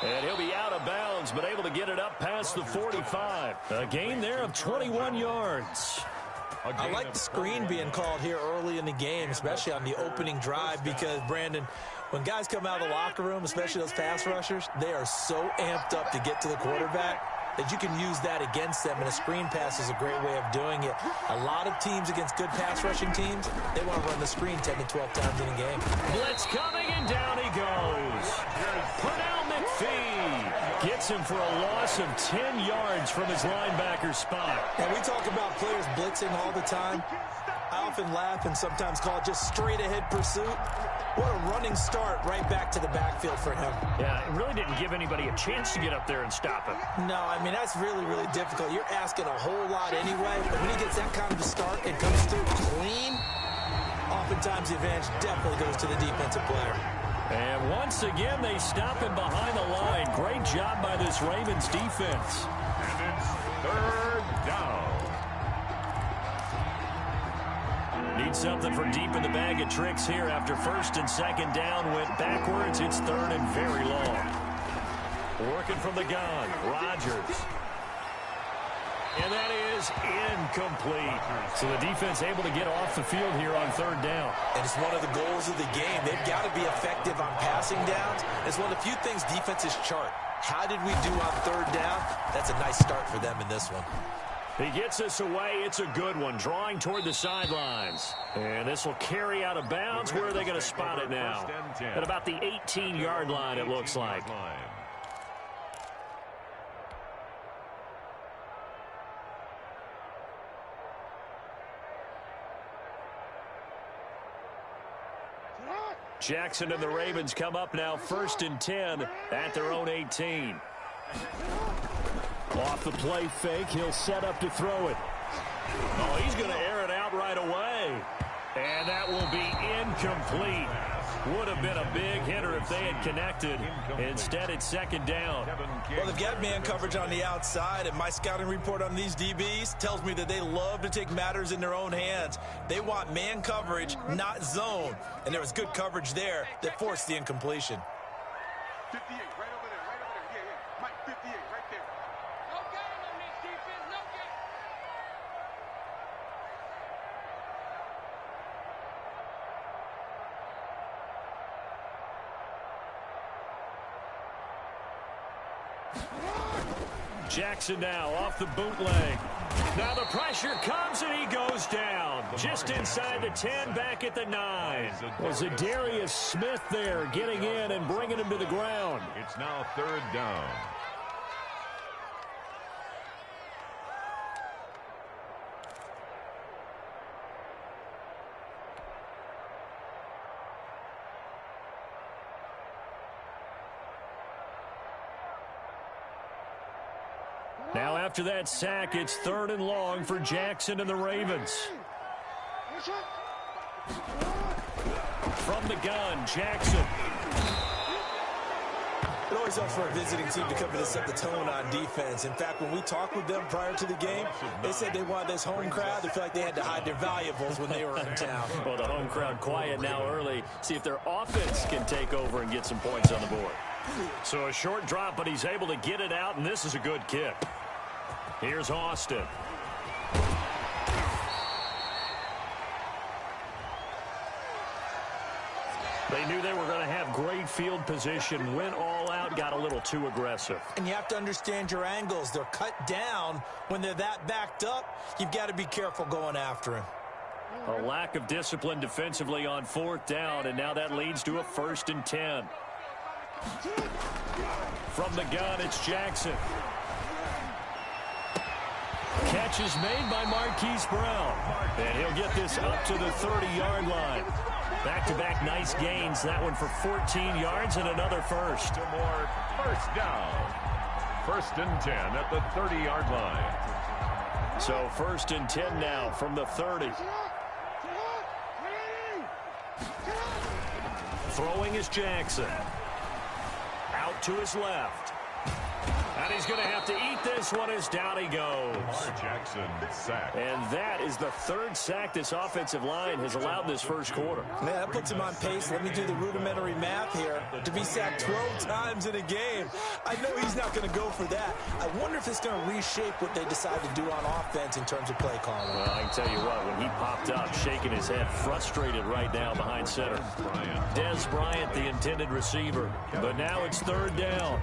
And he'll be out of bounds, but able to get it up past the 45. A gain there of 21 yards. I like the screen being called here early in the game, especially on the opening drive, because, Brandon, when guys come out of the locker room, especially those pass rushers, they are so amped up to get to the quarterback that you can use that against them, and a screen pass is a great way of doing it. A lot of teams against good pass rushing teams, they want to run the screen 10 to 12 times in a game. Blitz coming, and down he goes. Pernell McPhee gets him for a loss of 10 yards from his linebacker spot. And we talk about players blitzing all the time. I often laugh and sometimes call it just straight-ahead pursuit. What a running start right back to the backfield for him. Yeah, it really didn't give anybody a chance to get up there and stop him. No, I mean, that's really, really difficult. You're asking a whole lot anyway, but when he gets that kind of a start and comes through clean, oftentimes the advantage definitely goes to the defensive player. And once again, they stop him behind the line. Great job by this Ravens defense. And it's 3rd down. Need something from deep in the bag of tricks here after 1st and 2nd down went backwards. It's 3rd and very long. Working from the gun, Rodgers. And that is incomplete. So the defense able to get off the field here on 3rd down. And it's one of the goals of the game. They've got to be effective on passing downs. It's one of the few things defenses chart. How did we do on 3rd down? That's a nice start for them in this one. He gets us away. It's a good one. Drawing toward the sidelines. And this will carry out of bounds. Where are they going to spot it now? At about the 18-yard line, it looks like. Jackson and the Ravens come up now 1st and 10 at their own 18. Off the play fake, he'll set up to throw it. Oh, he's going to air it out right away. And that will be incomplete. Would have been a big hitter if they had connected. Instead, it's 2nd down. Well, they've got man coverage on the outside, and my scouting report on these DBs tells me that they love to take matters in their own hands. They want man coverage, not zone. And there was good coverage there that forced the incompletion. 58, right over there, right over there. Yeah. Mike, 58, right there. No game on this defense, no game. Jackson now off the bootleg. Now the pressure comes and he goes down. Just inside the 10, back at the 9. Was it Darius Smith there getting in and bringing him to the ground? It's now 3rd down. after that sack, it's 3rd and long for Jackson and the Ravens. From the gun, Jackson. It always helps for a visiting team to come in and set the tone on defense. In fact, when we talked with them prior to the game, they said they wanted this home crowd. They feel like they had to hide their valuables when they were in town. Well, the home crowd quiet now early. See if their offense can take over and get some points on the board. So a short drop, but he's able to get it out, and this is a good kick. Here's Austin. They knew they were going to have great field position, went all out, got a little too aggressive. And you have to understand your angles. They're cut down. When they're that backed up, you've got to be careful going after him. A lack of discipline defensively on 4th down, and now that leads to a 1st and 10. From the gun, it's Jackson. Catch is made by Marquise Brown. And he'll get this up to the 30-yard line. Back-to-back nice gains. That one for 14 yards and another first. More first down. 1st and 10 at the 30-yard line. So 1st and 10 now from the 30. Throwing is Jackson. Out to his left. And he's going to have to eat this one as down he goes. Jackson sack. And that is the 3rd sack this offensive line has allowed this first quarter. Man, that puts him on pace. Let me do the rudimentary math here. To be sacked 12 times in a game, I know he's not going to go for that. I wonder if it's going to reshape what they decide to do on offense in terms of play calling. Well, I can tell you what, when he popped up, shaking his head, frustrated right now behind center. Des Bryant, the intended receiver. But now it's 3rd down.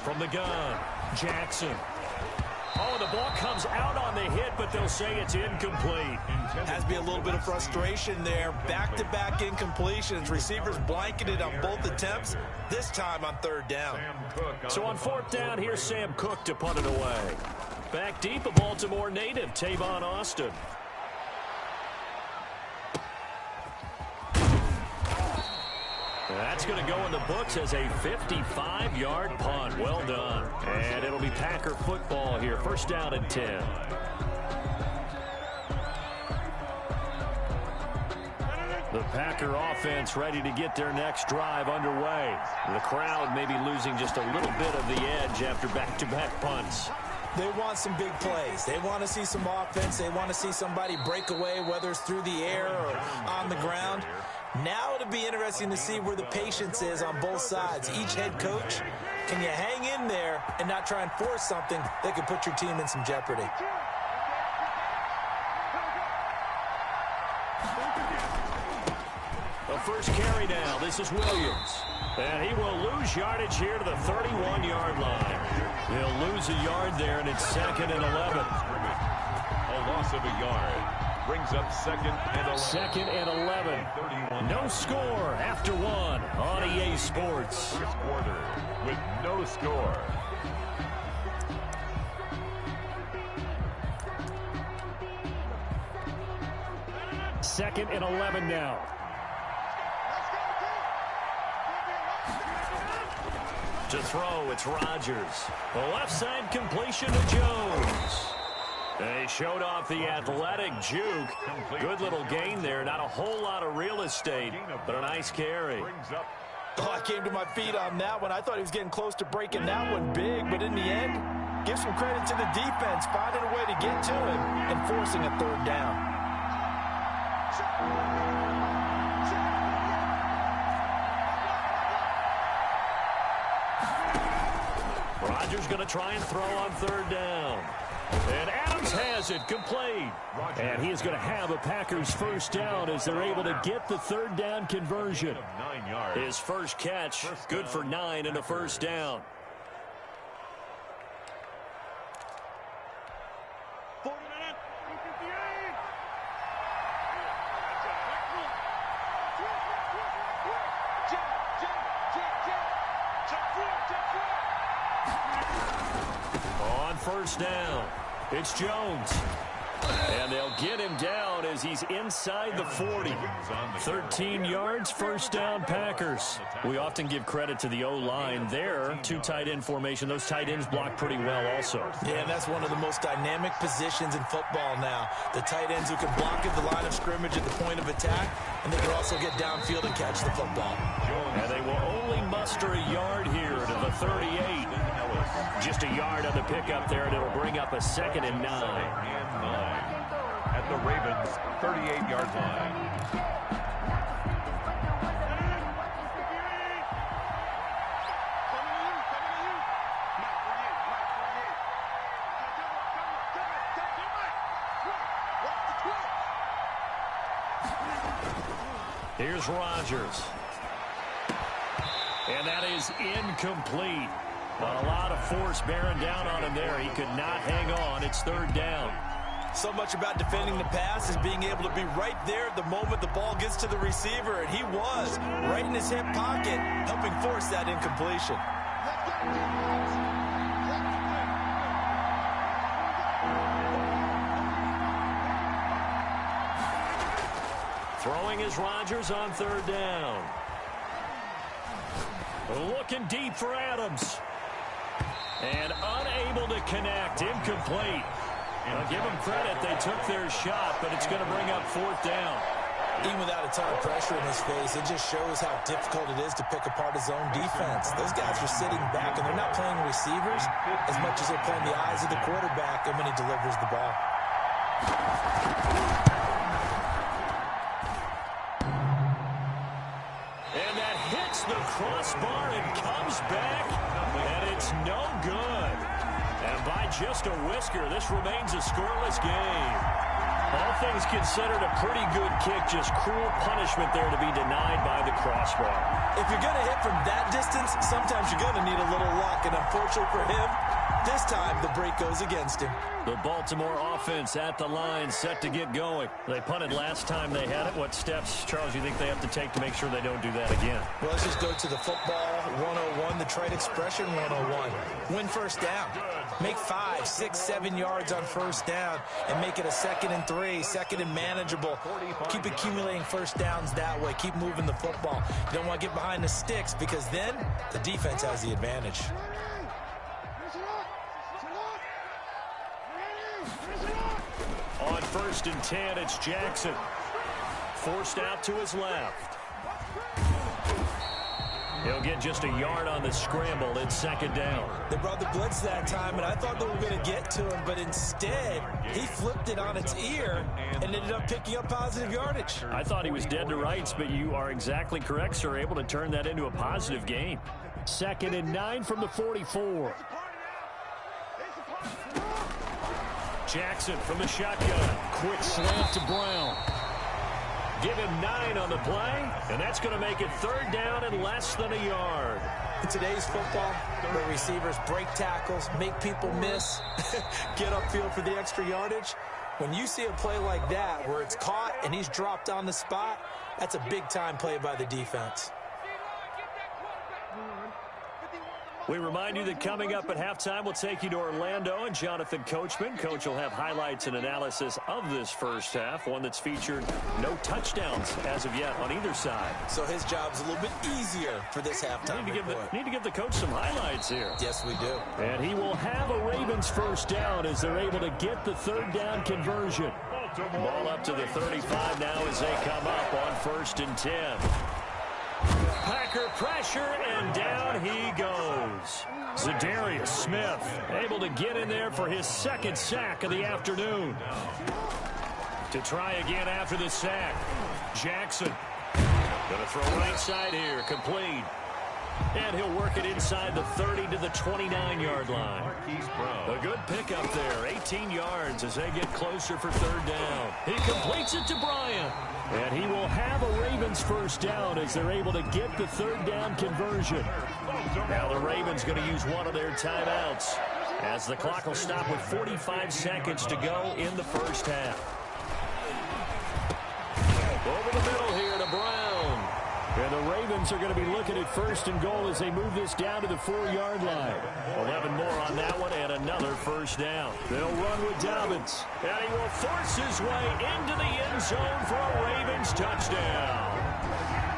From the gun, Jackson. Oh, the ball comes out on the hit, but they'll say it's incomplete. Has to be a little bit of frustration there. Back-to-back incompletions. Receivers blanketed on both attempts, this time on 3rd down. So on 4th down, here's Sam Cook to punt it away. Back deep, a Baltimore native, Tavon Austin. That's going to go in the books as a 55-yard punt. Well done. And it'll be Packer football here. 1st down and 10. The Packer offense ready to get their next drive underway. The crowd maybe losing just a little bit of the edge after back-to-back punts. They want some big plays. They want to see some offense. They want to see somebody break away, whether it's through the air or on the ground. Now it'll be interesting to see where the patience is on both sides. Each head coach, can you hang in there and not try and force something that could put your team in some jeopardy? The first carry now. This is Williams. And he will lose yardage here to the 31-yard line. He'll lose a yard there, and it's 2nd and 11. A loss of a yard. Brings up 2nd and 11. 2nd and 11. No score after 1 on EA Sports. First quarter with no score. Second and 11 now. To throw, it's Rodgers. The left side completion to Jones. They showed off the athletic juke. Good little gain there. Not a whole lot of real estate, but a nice carry. Oh, I came to my feet on that one. I thought he was getting close to breaking that one big, but in the end, give some credit to the defense, finding a way to get to him and forcing a 3rd down. Rodgers going to try and throw on 3rd down. And Adams has it complete. And he is going to have a Packers first down as they're able to get the 3rd down conversion. His first catch, good for 9 and a first down. Check 4, first down. It's Jones. And they'll get him down as he's inside the 40. 13 yards, first down, Packers. We often give credit to the O-line there. Two tight end formation. Those tight ends block pretty well also. Yeah, and that's one of the most dynamic positions in football now. The tight ends who can block at the line of scrimmage at the point of attack, and they can also get downfield and catch the football. And they will only muster a yard here to the 38. Just a yard on the pickup there, and it'll bring up a 2nd and 9. At the Ravens' 38-yard line. Here's Rodgers. And that is incomplete. A lot of force bearing down on him there. He could not hang on. It's 3rd down. So much about defending the pass is being able to be right there at the moment the ball gets to the receiver, and he was right in his hip pocket, helping force that incompletion. Throwing is Rodgers on 3rd down. Looking deep for Adams. And unable to connect. Incomplete. I'll give them credit. They took their shot, but it's going to bring up 4th down. Even without a ton of pressure in his face, it just shows how difficult it is to pick apart his own defense. Those guys are sitting back, and they're not playing receivers as much as they're playing the eyes of the quarterback and when he delivers the ball. And that hits the crossbar and comes back, and it's no good. And by just a whisker, this remains a scoreless game. All things considered, a pretty good kick. Just cruel punishment there to be denied by the crossbar. If you're going to hit from that distance, sometimes you're going to need a little luck. And unfortunately for him, this time the break goes against him. The Baltimore offense at the line, set to get going. They punted last time they had it. What steps, Charles, you think they have to take to make sure they don't do that again? Well, let's just go to the football 101, the trade expression 101. Win first down. Make 5, 6, 7 yards on first down and make it a 2nd and 3, 2nd and manageable. Keep accumulating first downs that way. Keep moving the football. You don't want to get behind the sticks because then the defense has the advantage. On 1st and 10, it's Jackson. Forced out to his left. He'll get just a yard on the scramble. It's 2nd down. They brought the blitz that time, and I thought they were going to get to him, but instead, he flipped it on its ear and ended up picking up positive yardage. I thought he was dead to rights, but you are exactly correct, sir. Able to turn that into a positive gain. 2nd and 9 from the 44. Jackson from the shotgun. Quick slant to Brown. Give him 9 on the play, and that's going to make it 3rd down and less than a yard. In today's football, where receivers break tackles, make people miss, get upfield for the extra yardage, when you see a play like that where it's caught and he's dropped on the spot, that's a big-time play by the defense. We remind you that coming up at halftime, we'll take you to Orlando and Jonathan Coachman. Coach will have highlights and analysis of this first half, one that's featured no touchdowns as of yet on either side. So his job's a little bit easier for this halftime report. Need to give the coach some highlights here. Yes, we do. And he will have a Ravens first down as they're able to get the 3rd down conversion. Ball up to the 35 now as they come up on 1st and 10. Packer pressure, and down he goes. Zadarius Smith able to get in there for his 2nd sack of the afternoon. To try again after the sack. Jackson going to throw right side here, complete. And he'll work it inside the 30 to the 29-yard line. A good pickup there, 18 yards as they get closer for 3rd down. He completes it to Bryant. And he will have a Ravens first down as they're able to get the 3rd down conversion. Now the Ravens going to use one of their timeouts as the clock will stop with 45 seconds to go in the first half. Over the middle here to Brown. And the Ravens Ravens are going to be looking at first and goal as they move this down to the 4-yard line. 11 more on that one and another first down. They'll run with Dobbins, and he will force his way into the end zone for a Ravens touchdown.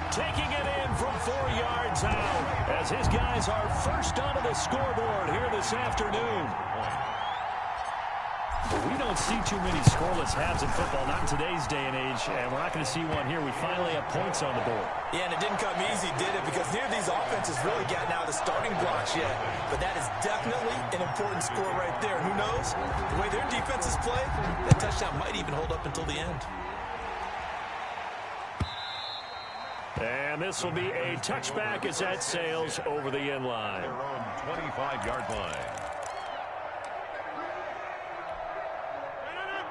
Taking it in from 4 yards out as his guys are first onto the scoreboard here this afternoon. We don't see too many scoreless halves in football, not in today's day and age, and we're not going to see one here. We finally have points on the board. Yeah, and it didn't come easy, did it? Because neither of these offenses really got out of the starting blocks yet. But that is definitely an important score right there. Who knows? The way their defenses play, that touchdown might even hold up until the end. And this will be a touchback as that sails over the end line. Their own 25-yard line.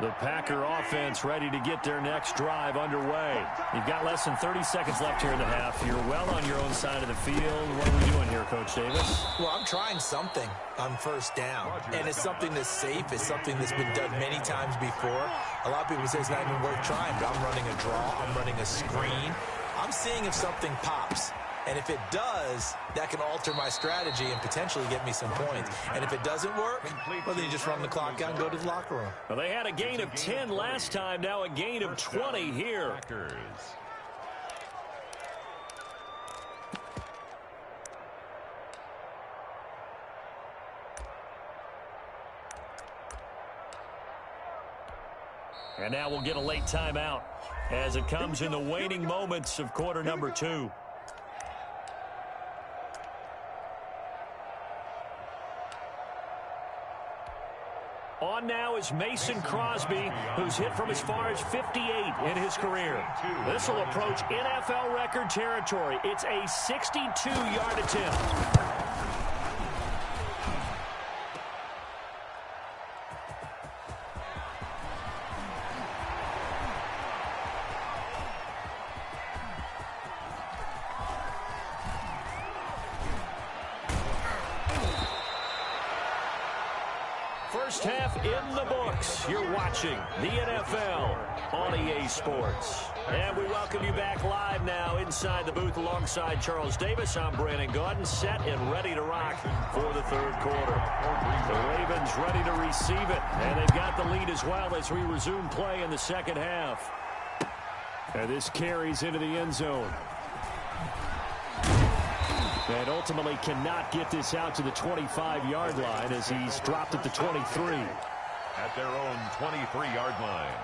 The Packer offense ready to get their next drive underway. You've got less than 30 seconds left here in the half. You're well on your own side of the field. What are we doing here, Coach Davis? Well, I'm trying something on first down. And it's something that's safe. It's something that's been done many times before. A lot of people say it's not even worth trying, but I'm running a draw. I'm running a screen. I'm seeing if something pops. And if it does, that can alter my strategy and potentially get me some points. And if it doesn't work, well, then you just run the clock out and go to the locker room. Well, they had a gain of 10 last time, now a gain of 20 here. And now we'll get a late timeout as it comes in the waning moments of quarter number 2. On now is Mason Crosby, who's hit from as far as 58 in his career. This will approach NFL record territory. It's a 62-yard attempt. First half in the books. You're watching the NFL on EA Sports. And we welcome you back live now inside the booth alongside Charles Davis. I'm Brandon Gaudin, set and ready to rock for the third quarter. The Ravens ready to receive it, and they've got the lead as well as we resume play in the second half. And this carries into the end zone. And ultimately cannot get this out to the 25-yard line as he's dropped at the 23. At their own 23-yard line.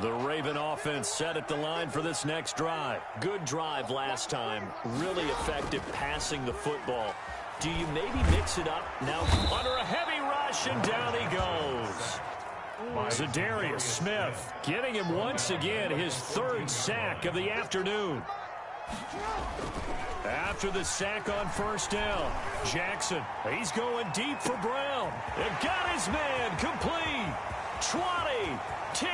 The Raven offense set at the line for this next drive. Good drive last time. Really effective passing the football. Do you maybe mix it up? Now under a heavy rush, and down he goes. Zadarius Smith getting him once again his third sack of the afternoon. After the sack on first down, Jackson, he's going deep for Brown. And got his man complete. 20, 10,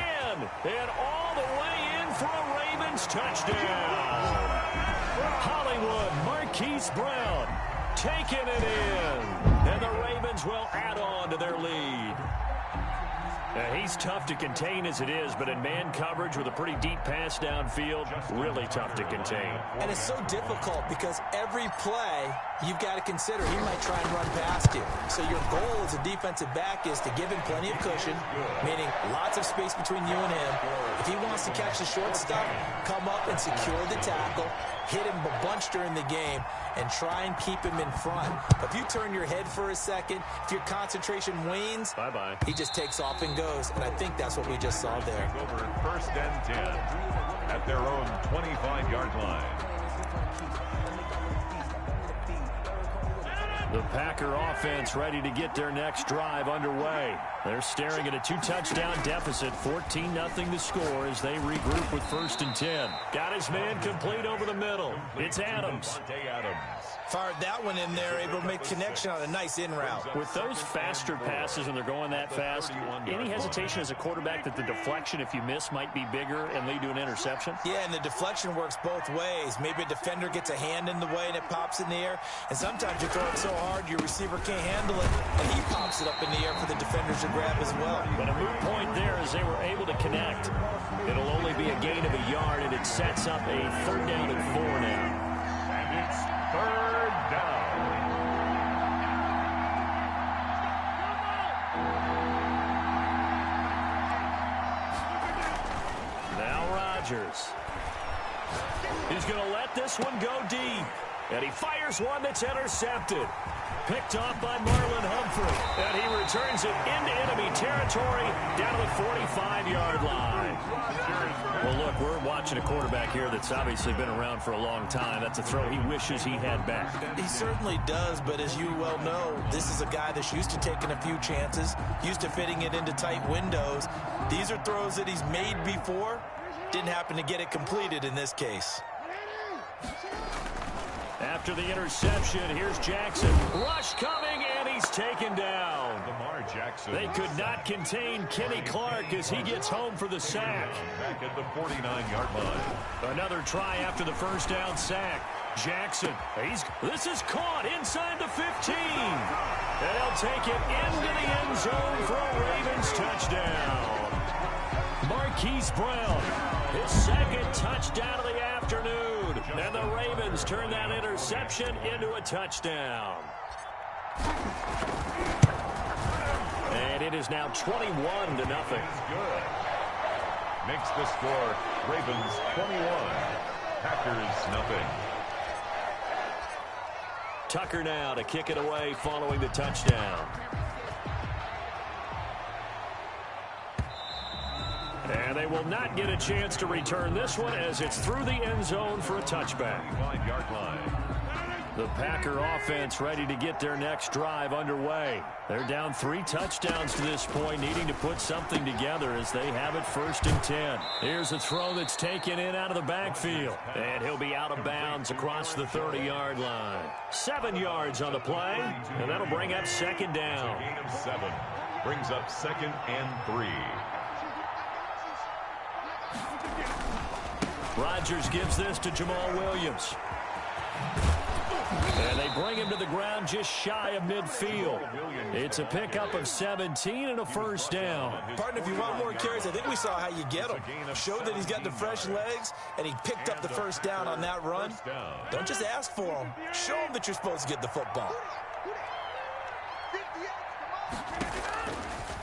and all the way in for a Ravens touchdown. Hollywood Marquise Brown taking it in. And the Ravens will add on to their lead. He's tough to contain as it is, but in man coverage with a pretty deep pass downfield, really tough to contain. And it's so difficult because every play you've got to consider he might try and run past you. So your goal as a defensive back is to give him plenty of cushion, meaning lots of space between you and him. If he wants to catch the short stuff, come up and secure the tackle, hit him a bunch during the game, and try and keep him in front. But if you turn your head for a second, if your concentration wanes, bye-bye. He just takes off and goes. And I think that's what we just saw there. Over first and 10 at their own 25-yard line. The Packer offense ready to get their next drive underway. They're staring at a 2-touchdown deficit, 14-0 to score as they regroup with first and 10. Got his man complete over the middle. It's Adams. Fired that one in there, able to make connection on a nice in route. With those faster passes and they're going that fast, any hesitation as a quarterback that the deflection, if you miss, might be bigger and lead to an interception? Yeah, and the deflection works both ways. Maybe a defender gets a hand in the way and it pops in the air, and sometimes you throw it so hard your receiver can't handle it, and he pops it up in the air for the defenders to grab as well. But a moot point there as they were able to connect. It'll only be a gain of a yard, and it sets up a 3rd down and 4 now. And it's 3rd down. Now Rodgers. He's going to let this one go deep. And he fires one that's intercepted. Picked off by Marlon Humphrey. And he returns it into enemy territory down to the 45-yard line. Well, look, we're watching a quarterback here that's obviously been around for a long time. That's a throw he wishes he had back. He certainly does, but as you well know, this is a guy that's used to taking a few chances, used to fitting it into tight windows. These are throws that he's made before. Didn't happen to get it completed in this case. After the interception, here's Jackson. Rush coming, and he's taken down. Lamar Jackson. They could not contain Kenny Clark as he gets home for the sack. Back at the 49-yard line. Another try after the 1st down sack. Jackson, this is caught inside the 15. And he'll take it into the end zone for a Ravens touchdown. Marquise Brown, his 2nd touchdown of the afternoon. And the Ravens turn that interception into a touchdown. And it is now 21-0. Good. Makes the score Ravens 21, Packers nothing. Tucker now to kick it away following the touchdown. And they will not get a chance to return this one as it's through the end zone for a touchback. 5-yard line. The Packer offense ready to get their next drive underway. They're down 3 touchdowns to this point, needing to put something together as they have it 1st and 10. Here's a throw that's taken in out of the backfield. And he'll be out of bounds across the 30-yard line. 7 yards on the play, and that'll bring up 2nd down. Gain of 7. Brings up 2nd and 3. Rodgers gives this to Jamal Williams. And they bring him to the ground just shy of midfield. It's a pickup of 17 and a 1st down. Partner, if you want more carries, I think we saw how you get him. Showed that he's got the fresh legs, and he picked up the 1st down on that run. Don't just ask for him. Show him that you're supposed to get the football.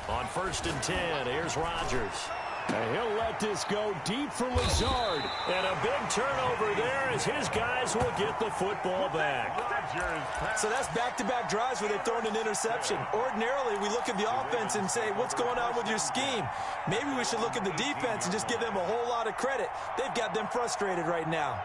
On 1st and 10, here's Rodgers. And he'll let this go deep for Lazard. And a big turnover there as his guys will get the football back. So that's back-to-back drives where they've thrown an interception. Ordinarily, we look at the offense and say, what's going on with your scheme? Maybe we should look at the defense and just give them a whole lot of credit. They've got them frustrated right now.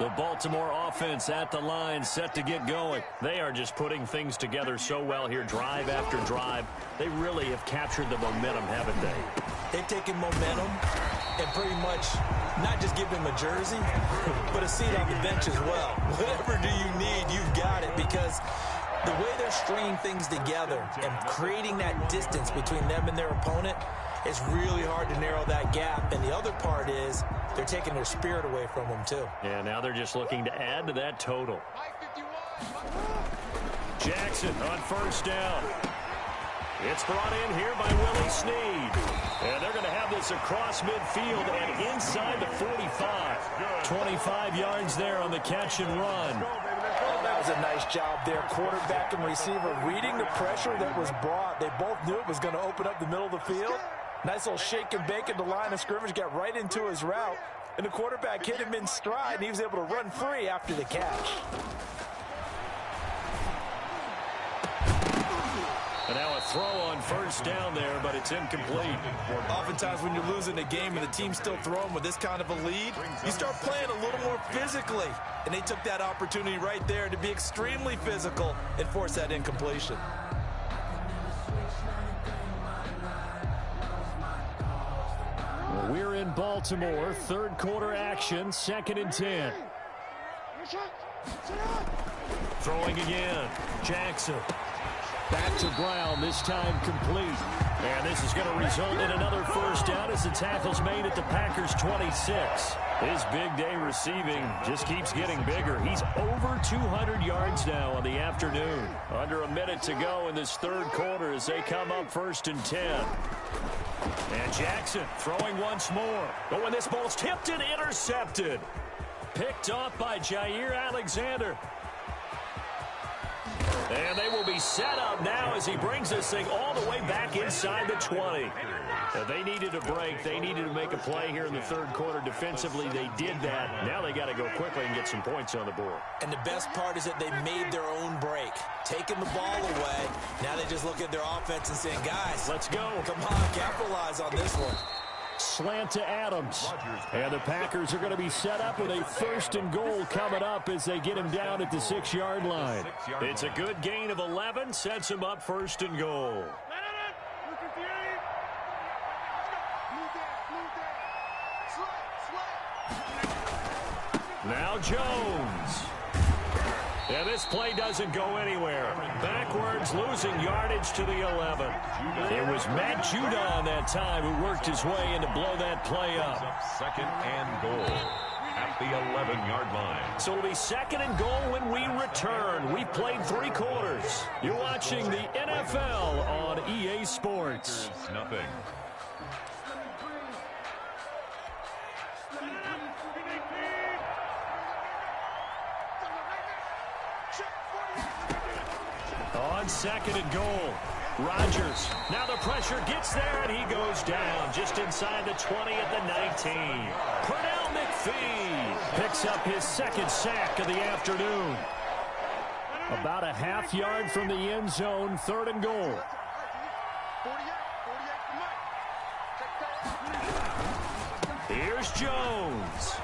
The Baltimore offense at the line, set to get going. They are just putting things together so well here, drive after drive. They really have captured the momentum, haven't they? They've taken momentum and pretty much not just give them a jersey, but a seat on the bench as well. Whatever do you need, you've got it, because the way they're stringing things together and creating that distance between them and their opponent, it's really hard to narrow that gap. And the other part is they're taking their spirit away from them, too. Yeah, now they're just looking to add to that total. Jackson on 1st down. It's brought in here by Willie Snead. And they're going to have this across midfield and inside the 45. 25 yards there on the catch and run. Oh, that was a nice job there. Quarterback and receiver reading the pressure that was brought. They both knew it was going to open up the middle of the field. Nice little shake and bake at the line of scrimmage, got right into his route. And the quarterback hit him in stride, and he was able to run free after the catch. And now a throw on 1st down there, but it's incomplete. Oftentimes when you're losing a game and the team's still throwing with this kind of a lead, you start playing a little more physically. And they took that opportunity right there to be extremely physical and force that incompletion. We're in Baltimore, 3rd quarter action, 2nd and 10. Throwing again, Jackson. Back to Brown, this time complete. And this is going to result in another first down as the tackle's made at the Packers' 26. His big day receiving just keeps getting bigger. He's over 200 yards now on the afternoon. Under a minute to go in this third quarter as they come up 1st and 10. And Jackson throwing once more. Oh, and this ball's tipped and intercepted. Picked off by Jair Alexander. And they will be set up now as he brings this thing all the way back inside the 20. They needed a break. They needed to make a play here in the third quarter. Defensively, they did that. Now they got to go quickly and get some points on the board. And the best part is that they made their own break. Taking the ball away. Now they just look at their offense and saying, guys, let's go. Come on, capitalize on this one. Slant to Adams. And the Packers are going to be set up with a 1st and goal coming up as they get him down at the 6-yard line. It's a good gain of 11. Sets him up 1st and goal. Now Jones. And this play doesn't go anywhere. Backwards, losing yardage to the 11. It was Matt Judon that time who worked his way in to blow that play up. 2nd and goal at the 11-yard line. So it'll be 2nd and goal when we return. We've played 3 quarters. You're watching the NFL on EA Sports. Nothing. On 2nd and goal, Rodgers. Now the pressure gets there, and he goes down just inside the 20 at the 19. Pernell McPhee picks up his 2nd sack of the afternoon. About a half yard from the end zone, 3rd and goal. Here's Jones.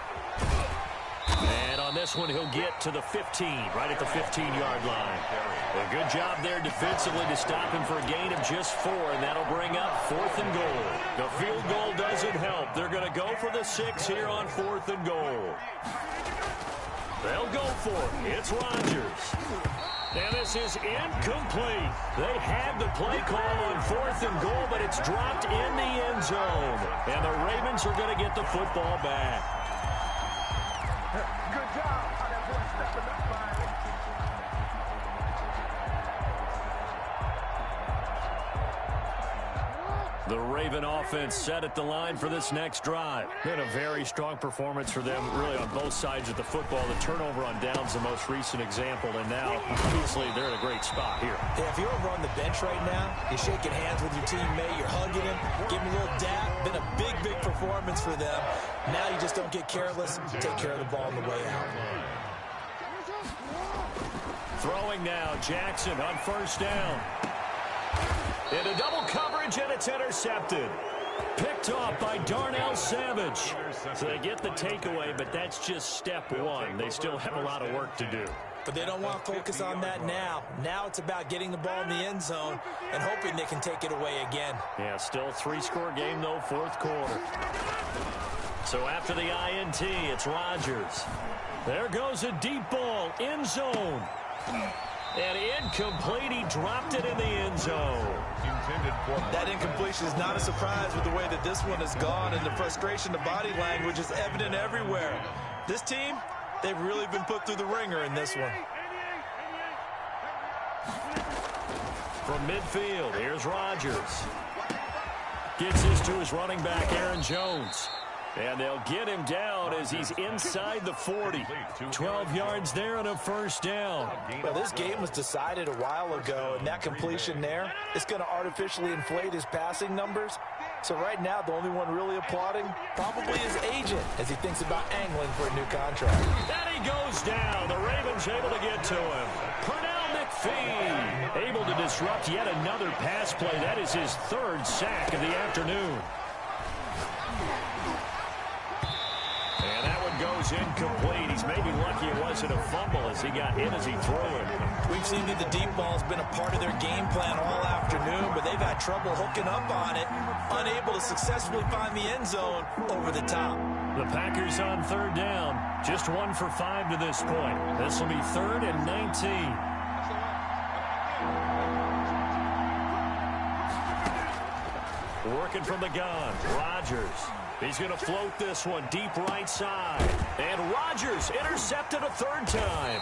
And on this one, he'll get to the 15, right at the 15-yard line. A good job there defensively to stop him for a gain of just 4, and that'll bring up 4th and goal. The field goal doesn't help. They're going to go for the 6 here on 4th and goal. They'll go for it. It's Rodgers. And this is incomplete. They had the play call on 4th and goal, but it's dropped in the end zone. And the Ravens are going to get the football back. Good job. How that boy stepping up, man. The Raven offense set at the line for this next drive. Been a very strong performance for them, really, on both sides of the football. The turnover on downs, the most recent example, and now, obviously, they're in a great spot here. Yeah, if you're over on the bench right now, you're shaking hands with your teammate, you're hugging him, giving him a little dap. Been a big, big performance for them. Now you just don't get careless. Take care of the ball on the way out. Throwing now, Jackson on 1st down. Into double coverage, and it's intercepted. Picked off by Darnell Savage. So they get the takeaway, but that's just step 1. They still have a lot of work to do. But they don't want to focus on that now. Now it's about getting the ball in the end zone and hoping they can take it away again. Yeah, still a 3-score game, though, 4th quarter. So after the INT, it's Rodgers. There goes a deep ball, end zone. And incomplete, he dropped it in the end zone. That incompletion is not a surprise with the way that this one has gone, and the frustration, the body language is evident everywhere. This team, they've really been put through the ringer in this one. From midfield, here's Rodgers. Gets this to his running back, Aaron Jones. And they'll get him down as he's inside the 40. 12 yards there and a 1st down. Well, this game was decided a while ago, and that completion there is going to artificially inflate his passing numbers. So right now, the only one really applauding probably his agent as he thinks about angling for a new contract. And he goes down. The Ravens able to get to him. Pernell McPhee able to disrupt yet another pass play. That is his 3rd sack of the afternoon. And that one goes incomplete. He's maybe lucky it wasn't a fumble as he got hit as he threw it. We've seen that the deep ball has been a part of their game plan all afternoon, but they've had trouble hooking up on it, unable to successfully find the end zone over the top. The Packers on 3rd down, just 1 for 5 to this point. This will be 3rd and 19. Working from the gun. Rodgers. He's going to float this one deep right side. And Rodgers intercepted a third time.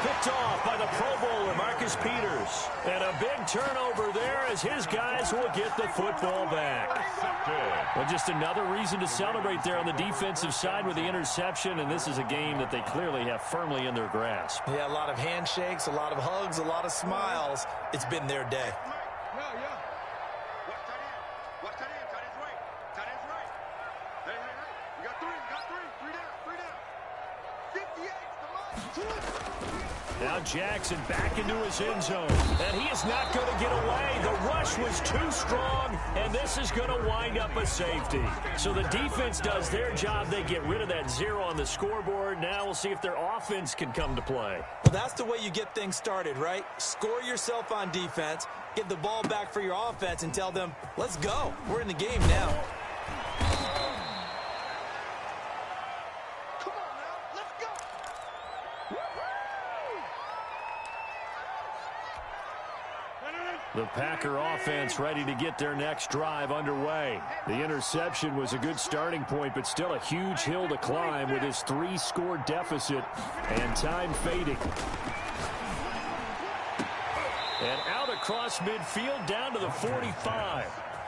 Picked off by the Pro Bowler, Marcus Peters. And a big turnover there as his guys will get the football back. Well, just another reason to celebrate there on the defensive side with the interception, and this is a game that they clearly have firmly in their grasp. Yeah, a lot of handshakes, a lot of hugs, a lot of smiles. It's been their day. Watch tight end. Tight end's right. Tight end's right. Hey. We got three. Three down. 58. Come on. Now Jackson back into his end zone. And he is not going to get away. The rush was too strong, and this is going to wind up a safety. So the defense does their job. They get rid of that 0 on the scoreboard. Now we'll see if their offense can come to play. Well, that's the way you get things started, right? Score yourself on defense, get the ball back for your offense, and tell them, let's go. We're in the game now. The Packer offense ready to get their next drive underway. The interception was a good starting point, but still a huge hill to climb with his 3-score deficit and time fading. And out across midfield down to the 45.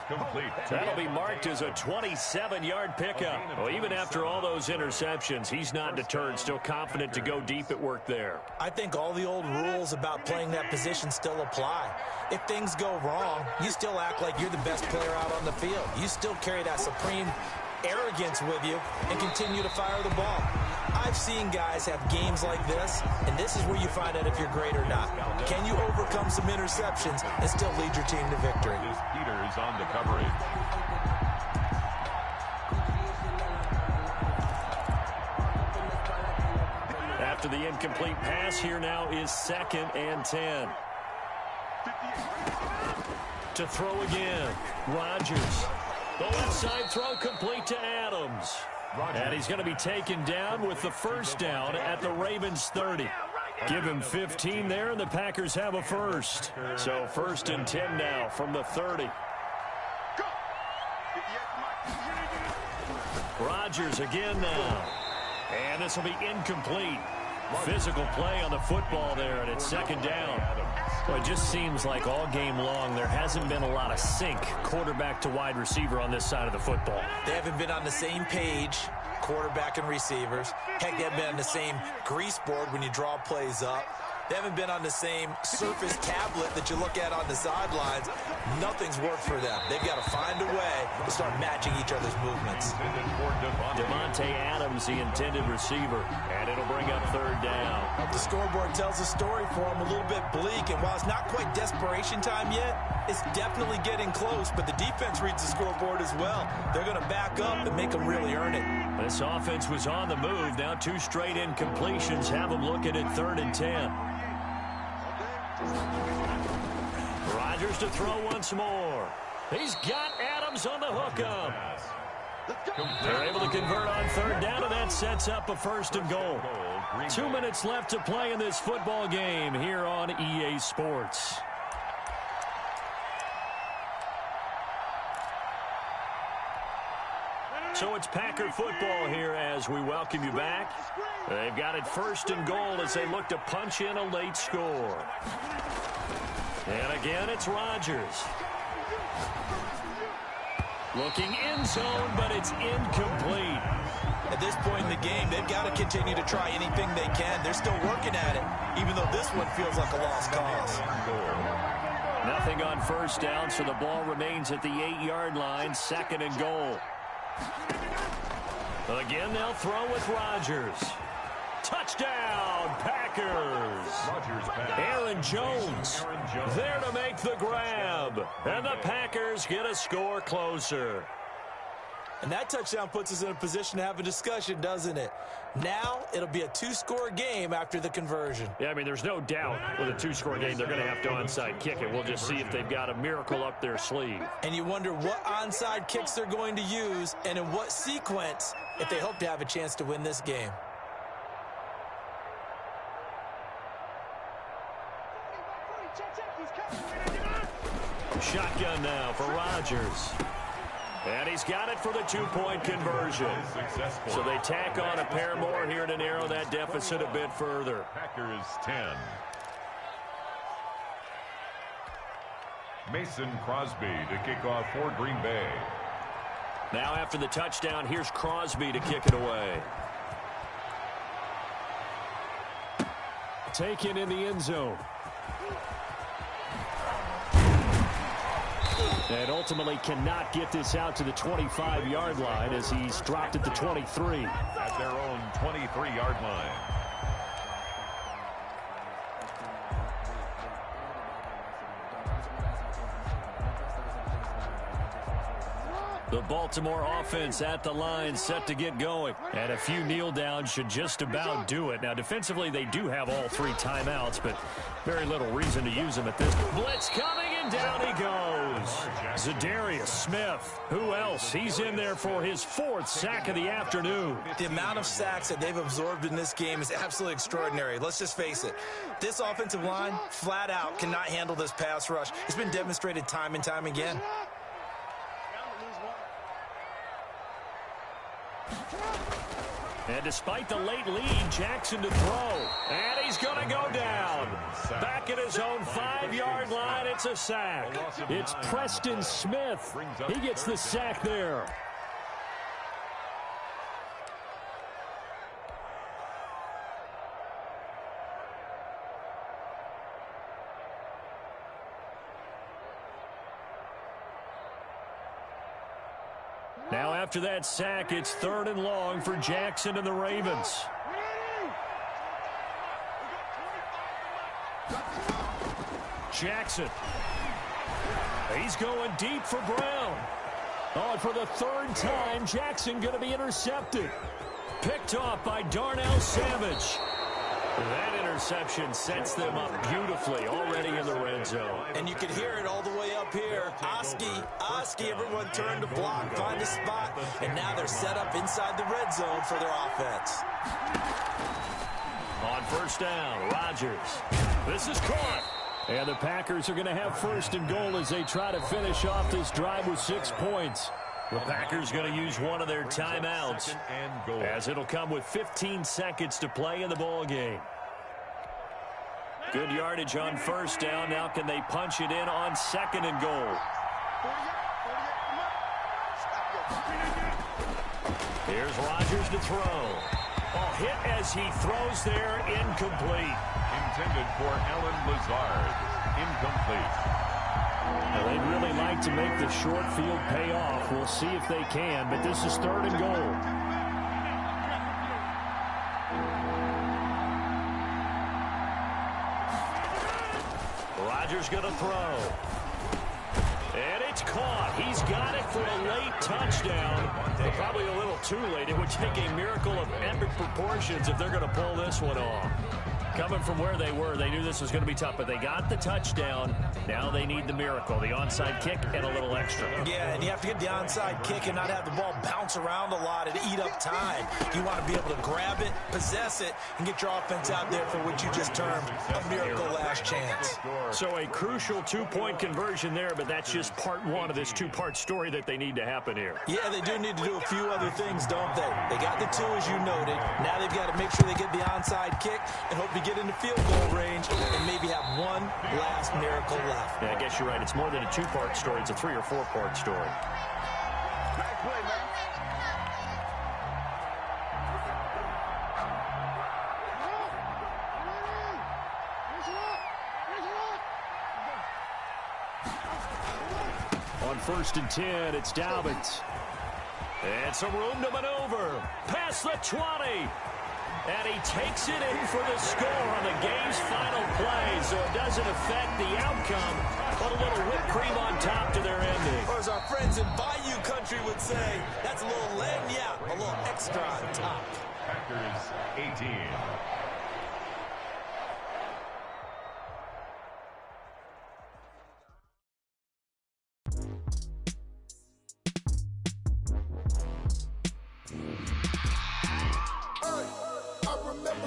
Complete. That'll be marked as a 27-yard pickup. Well, even after all those interceptions, he's not deterred, still confident to go deep at work there. I think all the old rules about playing that position still apply. If things go wrong, you still act like you're the best player out on the field. You still carry that supreme arrogance with you and continue to fire the ball. I've seen guys have games like this, and this is where you find out if you're great or not. Can you overcome some interceptions and still lead your team to victory? Peters on the coverage. After the incomplete pass, here now is 2nd and 10. To throw again, Rodgers. The left side throw complete to Adams. And he's going to be taken down with the first down at the Ravens 30. Give him 15 there, and the Packers have a first. So 1st and 10 now from the 30. Rodgers again now. And this will be incomplete. Physical play on the football there, and it's 2nd down. Well, it just seems like all game long there hasn't been a lot of sync quarterback to wide receiver on this side of the football. They haven't been on the same page, quarterback and receivers. Heck, they haven't been on the same grease board when you draw plays up. They haven't been on the same Surface tablet that you look at on the sidelines. Nothing's worked for them. They've got to find a way to start matching each other's movements. Devontae Adams, the intended receiver, and it'll bring up 3rd down. The scoreboard tells a story for them, a little bit bleak, and while it's not quite desperation time yet, it's definitely getting close, but the defense reads the scoreboard as well. They're going to back up and make them really earn it. This offense was on the move. Now 2 straight incompletions have them looking at 3rd and 10. Rodgers to throw once more. He's got Adams on the hookup. They're able to convert on 3rd down, and that sets up a 1st and goal. 2 minutes left to play in this football game here on EA Sports. So it's Packer football here as we welcome you back. They've got it 1st and goal as they look to punch in a late score. And again, it's Rodgers. Looking end zone, but it's incomplete. At this point in the game, they've got to continue to try anything they can. They're still working at it, even though this one feels like a lost cause. Nothing on 1st down, so the ball remains at the 8-yard line, 2nd and goal. Again, they'll throw with Rodgers. Touchdown, Packers. Aaron Jones there to make the grab. And the Packers get a score closer. And that touchdown puts us in a position to have a discussion, doesn't it? Now it'll be a 2-score game after the conversion. Yeah, I mean, there's no doubt with a 2-score game they're going to have to onside kick it. We'll just see if they've got a miracle up their sleeve. And you wonder what onside kicks they're going to use and in what sequence if they hope to have a chance to win this game. Shotgun now for Rodgers. And he's got it for the two-point conversion. So they tack on a pair more here to narrow that deficit a bit further. Packers 10. Mason Crosby to kick off for Green Bay. Now after the touchdown, here's Crosby to kick it away. Taken in the end zone. And ultimately cannot get this out to the 25-yard line as he's dropped at the 23. At their own 23-yard line. The Baltimore offense at the line, set to get going. And a few kneel downs should just about do it. Now, defensively, they do have all three timeouts, but very little reason to use them at this. Blitz coming, and down he goes. Zadarius Smith. Who else? He's in there for his fourth sack of the afternoon. The amount of sacks that they've absorbed in this game is absolutely extraordinary. Let's just face it. This offensive line, flat out, cannot handle this pass rush. It's been demonstrated time and time again. And despite the late lead, Jackson to throw. And he's going to go down. Back at his own 5-yard line, it's a sack. It's Preston Smith. He gets the sack there. Now after that sack, it's 3rd and long for Jackson and the Ravens. Jackson. He's going deep for Brown. Oh, and for the 3rd time, Jackson going to be intercepted. Picked off by Darnell Savage. That interception sets them up beautifully already in the red zone. And you can hear it all the way up here. Oski, everyone turned to block, find a spot, and now they're set up inside the red zone for their offense. On 1st down, Rodgers. This is caught. And the Packers are going to have 1st and goal as they try to finish off this drive with 6 points. The Packers going to use one of their timeouts as it'll come with 15 seconds to play in the ball game. Good yardage on 1st down. Now can they punch it in on 2nd and goal? Here's Rodgers to throw. Oh, hit as he throws there, incomplete. Intended for Alan Lazard. Incomplete. Well, they'd really like to make the short field pay off. We'll see if they can, but this is 3rd and goal. Rodgers going to throw. And it's caught. He's got it for a late touchdown. But probably a little too late. It would take a miracle of epic proportions if they're going to pull this one off. Coming from where they were, they knew this was going to be tough, but they got the touchdown. Now they need the miracle, the onside kick and a little extra. Yeah, and you have to get the onside kick and not have the ball bounce around a lot and eat up time. You want to be able to grab it, possess it, and get your offense out there for what you just termed a miracle last chance. So a crucial 2-point conversion there, but that's just part 1 of this 2-part story that they need to happen here. Yeah, they do need to do a few other things, don't they? They got the 2, as you noted. Now they've got to make sure they get the onside kick and hope to get into field goal range and maybe have one last miracle left. Yeah, I guess you're right. It's more than a 2-part story. It's a 3- or 4-part story. On 1st and 10, it's Dobbins. And some room to maneuver. Past the 20. And he takes it in for the score on the game's final play, so it doesn't affect the outcome, but a little whipped cream on top to their ending. Or as our friends in Bayou Country would say, that's a little a little extra on top. Packers 18.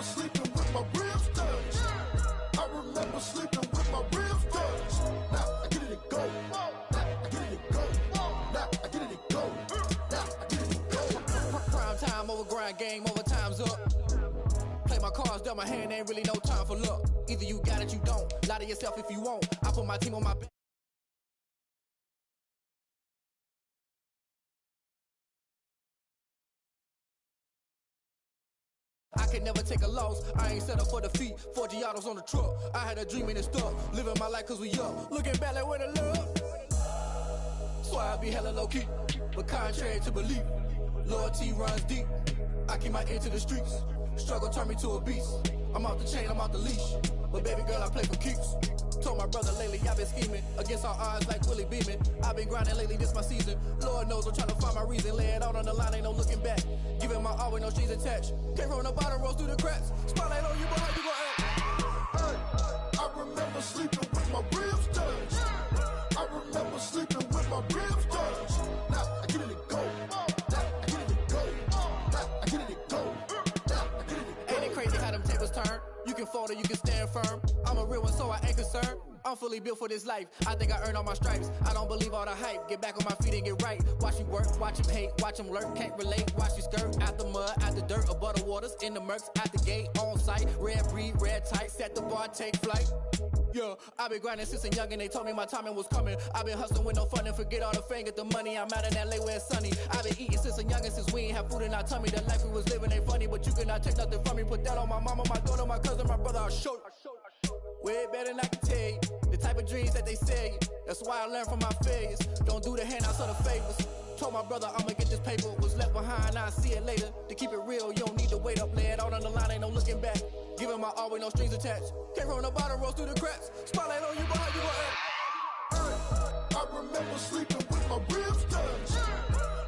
Sleeping with my ribs touched. I remember sleeping with my ribs touched. Now I get it to go. dealt my hand, ain't really no time for luck. Either you got it, you don't. Lie to yourself if you won't. I put my team on my back. I can never take a loss, I ain't set up for defeat. 4 Giottos on the truck, I had a dream and it stuck. Living my life cause we up, looking back like where the love. So I be hella low key, but contrary to belief, loyalty runs deep. I keep my ear to the streets, struggle turn me to a beast. I'm off the chain, I'm off the leash, but baby girl I play for keeps. Told my brother lately I've been scheming against all odds like Willie Beeman. I've been grinding lately, this my season. Lord knows I'm trying to find my reason. Lay it out on the line, ain't no looking back. Giving my all with no strings attached. Came from the bottom, rose through the cracks. Spotlight on you, boy, how you gon' act? Hey, I remember sleeping with my ribs touched. I remember sleeping with my ribs touched. Now I get it to go. Now I get it to go. Now I get it to go. Now I get it to go. Ain't it crazy how them tables turn? You can fold or you can stand firm. I'm a real one, so I ain't concerned. I'm fully built for this life. I think I earned all my stripes. I don't believe all the hype. Get back on my feet and get right. Watch you work, watch him hate, watch him lurk. Can't relate, watch you skirt. Out the mud, out the dirt, above the waters, in the murks, out the gate, on site. Red breed, red tight, set the bar, take flight. Yeah, I been grinding since a young and they told me my timing was coming. I been hustling with no fun and forget all the fame, get the money. I'm out in LA where it's sunny. I been eating since a young and since we ain't have food in our tummy. The life we was living ain't funny, but you cannot take nothing from me. Put that on my mama, my daughter, my cousin, my brother, I'll show you. Way better than I can tell you. The type of dreams that they sell you. That's why I learned from my failures. Don't do the handouts or the favors. Told my brother I'ma get this paper. Was left behind, I'll see it later. To keep it real, you don't need to wait up. Lay it out on the line, ain't no looking back. Giving my all with no strings attached. Came from the bottom, rose through the cracks. Spotlight on you, boy, how you gon' act? Hey, I remember sleeping with my ribs touched.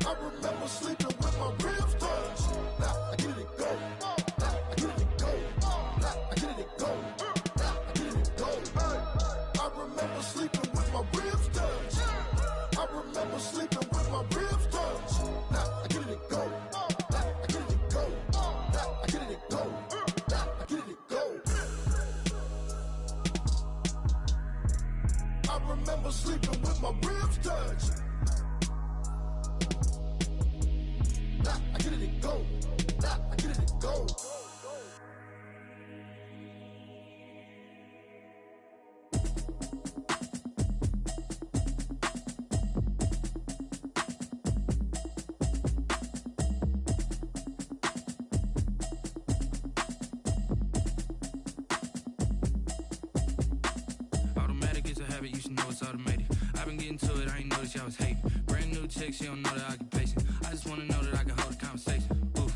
I remember sleeping with my ribs touched. Now I get it to go. Now I get it to go. Now I get it to go. I remember sleeping with my ribs touched. I remember sleeping with my ribs touched. Now I get it to go. Now I get it to go. Now I get it to go. Now I get it to go. I remember sleeping with my ribs touched. Now I get it to go. Now I get it to go. You should know it's automated. I've been getting to it, I ain't noticed y'all was hating. Brand new chick, she don't know the occupation. I just wanna know that I can hold a conversation. Oof,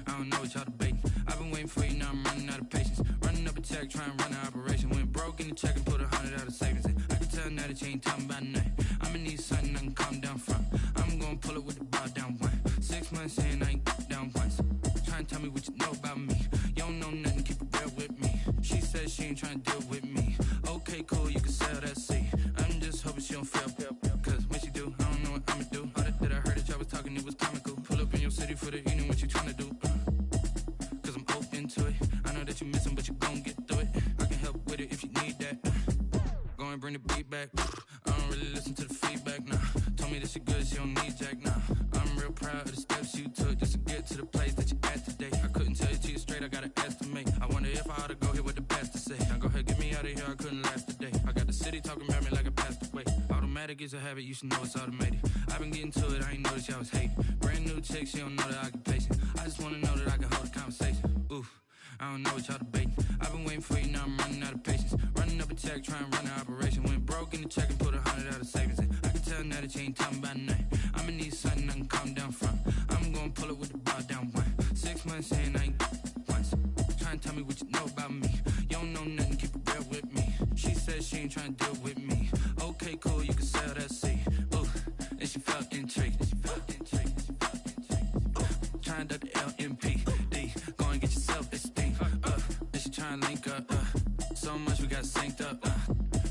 I don't know what y'all debating. I've been waiting for you, now I'm running out of patience. Running up a check, trying to run an operation. Went broke in the check and put 100 out of savings in. I can tell now that you ain't talking about nothing. I'ma need something I can calm down from. I'm gonna pull it with the bar down one. 6 months in, I ain't down once. Trying to tell me what you know about me. You don't know nothing, keep it real with me. She said she ain't trying to deal with me. Okay, cool, you can sell that seat. I'm just hoping she don't fail. Cause when she do, I don't know what I'ma do. All that I heard that y'all was talking, it was comical. Pull up in your city for the evening, what you tryna do? Cause I'm open to it. I know that you missing, but you gon' get through it. I can help with it if you need that. Go and bring the beat back. I don't really listen to the feedback, nah. Told me that she good, she don't need jack, nah. I'm real proud of the steps you took just to get to the place that you at today. I couldn't tell you to you straight, I gotta estimate. I wonder if I ought to go here with the best to say. Now go ahead, get me out of here, I couldn't last a day. I got the city talking about me like I passed away. Automatic is a habit, you should know it's automated. I've been getting to it, I ain't noticed y'all was hating. Brand new chick, she don't know the occupation. I just wanna know that I can hold a conversation. Oof, I don't know what y'all debating. I've been waiting for you, now I'm running out of patience. Running up a check, trying to run an operation. Went broke in the check and put 100 out of savings in. I can tell now that you ain't talking about nothing. I'ma need something I can calm down from. I'm gonna pull it with the bar down one. 6 months in, I ain't once. Trying to tell me what you know about me. You don't know nothing, keep it real with me. She said she ain't trying to deal with me. Okay, cool, you can sell that seat. Ooh, and she felt intrigued. Trying to duck the LMPD. Go and get your self-esteem up. And she trying to link up. So much we got synced up.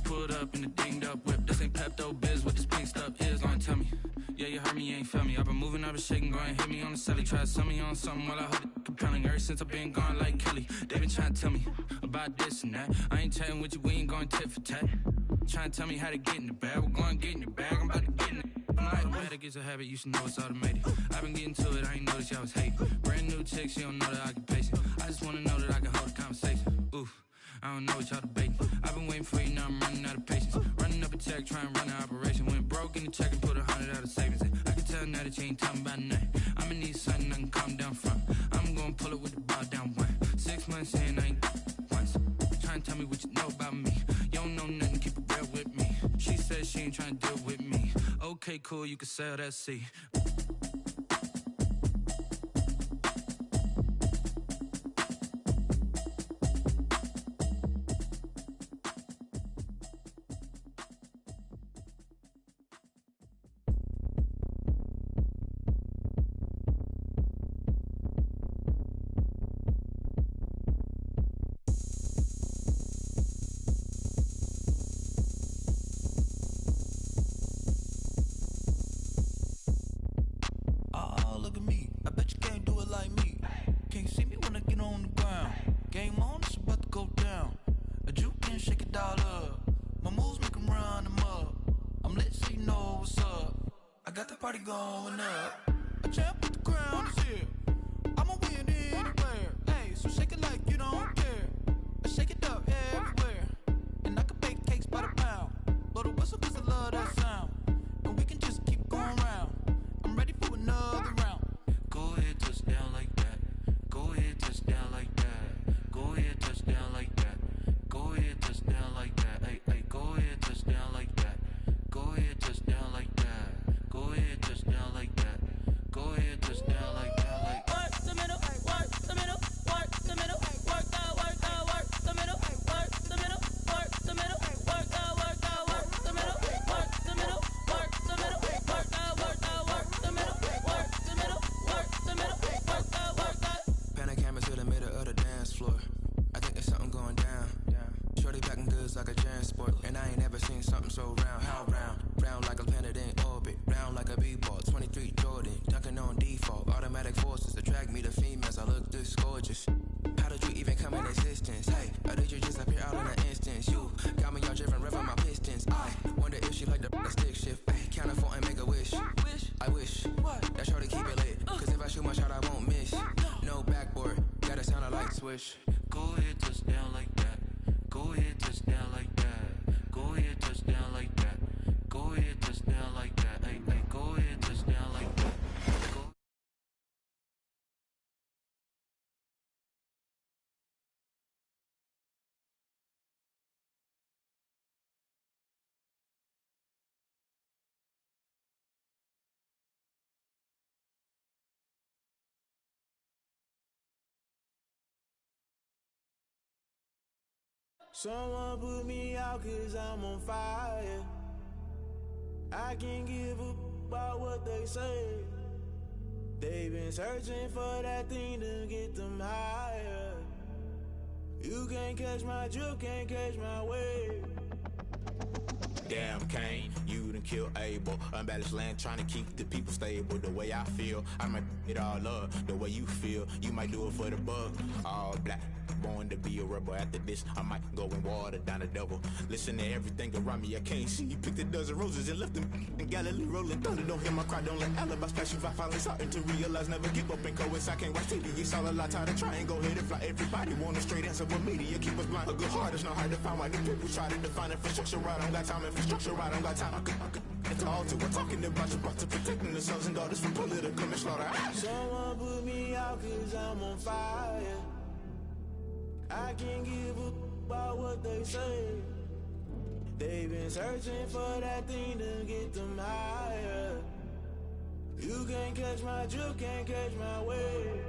Pulled up in the dinged up whip. This ain't Pepto-Biz, what this pink stuff is. Don't tell me. Yeah, you heard me, you ain't felt me. I've been moving, I've been shaking, go and hit me on the celly. Try to sell me on something while I hold it compelling. Ever since I've been gone like Kelly, they been trying to tell me about this and that. I ain't chatting with you, we ain't going tit for tat. Trying to tell me how to get in the bag. We're going to get in the bag. I'm about to get in it. I'm like, automatic is a habit, you should know it's automated. I've been getting to it, I ain't noticed y'all was hating. Brand new chick, she don't know the occupation. I just wanna know that I can hold a conversation. Oof, I don't know what y'all debating. I've been waiting for you, now I'm running out of patience. Running up a check, trying to run an operation. Went broke in the check and put 100 out of savings in. I can tell now that you ain't talking about nothing. I'ma need something I can calm down from. I'm gonna pull it with the ball down one. 6 months in, I ain't once. Trying to tell me what you know about me. You don't know nothing, keep it real with me. She said she ain't trying to deal with me. Okay, cool, you can sell that seat. Going up, a champ with the crown is here. I'ma win anywhere. Hey, so shake it like you don't care. I shake it up everywhere. And I can bake cakes by the pound. Blow the whistle cause I love that sound. And we can just keep going round. I'm ready for another round. Go ahead, touch down like that. Go ahead, touch down like that. Go ahead, touch down like that. Go ahead, touch down like that. Hey, hey, go ahead, touch down like that. Go ahead, touch down like that. Go ahead, touch down like that. Go ahead, touch down like that. Like work the middle, work the middle, work the middle, work the middle, work the middle, work the middle, work the middle, work the middle, work the middle, work the middle, work the middle, work the middle, work the. Pan a camera to the middle of the dance floor. I think there's something going down. Shorty packing goods like a transport, and I ain't never seen something so round. How round? Round like a planet in orbit, round like a b-ball. 23 Jordan, dunking on default. Automatic forces attract me to females. I look this gorgeous. How did you even come in existence? Hey, or did you just appear out in an instance? You got me all driven, revving my pistons. I wonder if she like the stick shift. Ay, count a 4 and make a wish. I wish that shorty keep it lit. Cause if I shoot my shot, I won't miss. No backboard, gotta sound a light switch. go ahead, touch down like that. Go ahead, touch down like that. Go ahead, touch down like that. Go ahead, touch down like that. Hey, hey, go ahead, touch down like that. Someone put me out cause I'm on fire. I can't give up about what they say. They've been searching for that thing to get them higher. You can't catch my drift, can't catch my wave. Damn Kane, you done killed Abel. Unbalanced land trying to keep the people stable. The way I feel, I might it all up. The way you feel, you might do it for the bug. All black, born to be a rebel. After this, I might go and water down the devil. Listen to everything around me, I can't see. You picked a dozen roses and left them in Galilee rolling thunder. Don't hear my cry, don't let alibis pass you. I finally starting to realize, never give up and coincide. Can't watch TV, it's all a lot. Tired of trying, go ahead and fly. Everybody want a straight answer, but media keep us blind. A good heart is not hard to find. Why the people try to define infrastructure right? I don't got time, infrastructure right, I don't got time. I could it's all to we're talking about you, about to protecting the sons and daughters from political and slaughter. Someone put me out cause I'm on fire. I can't give up about what they say. They've been searching for that thing to get them higher. You can't catch my drift, can't catch my wave.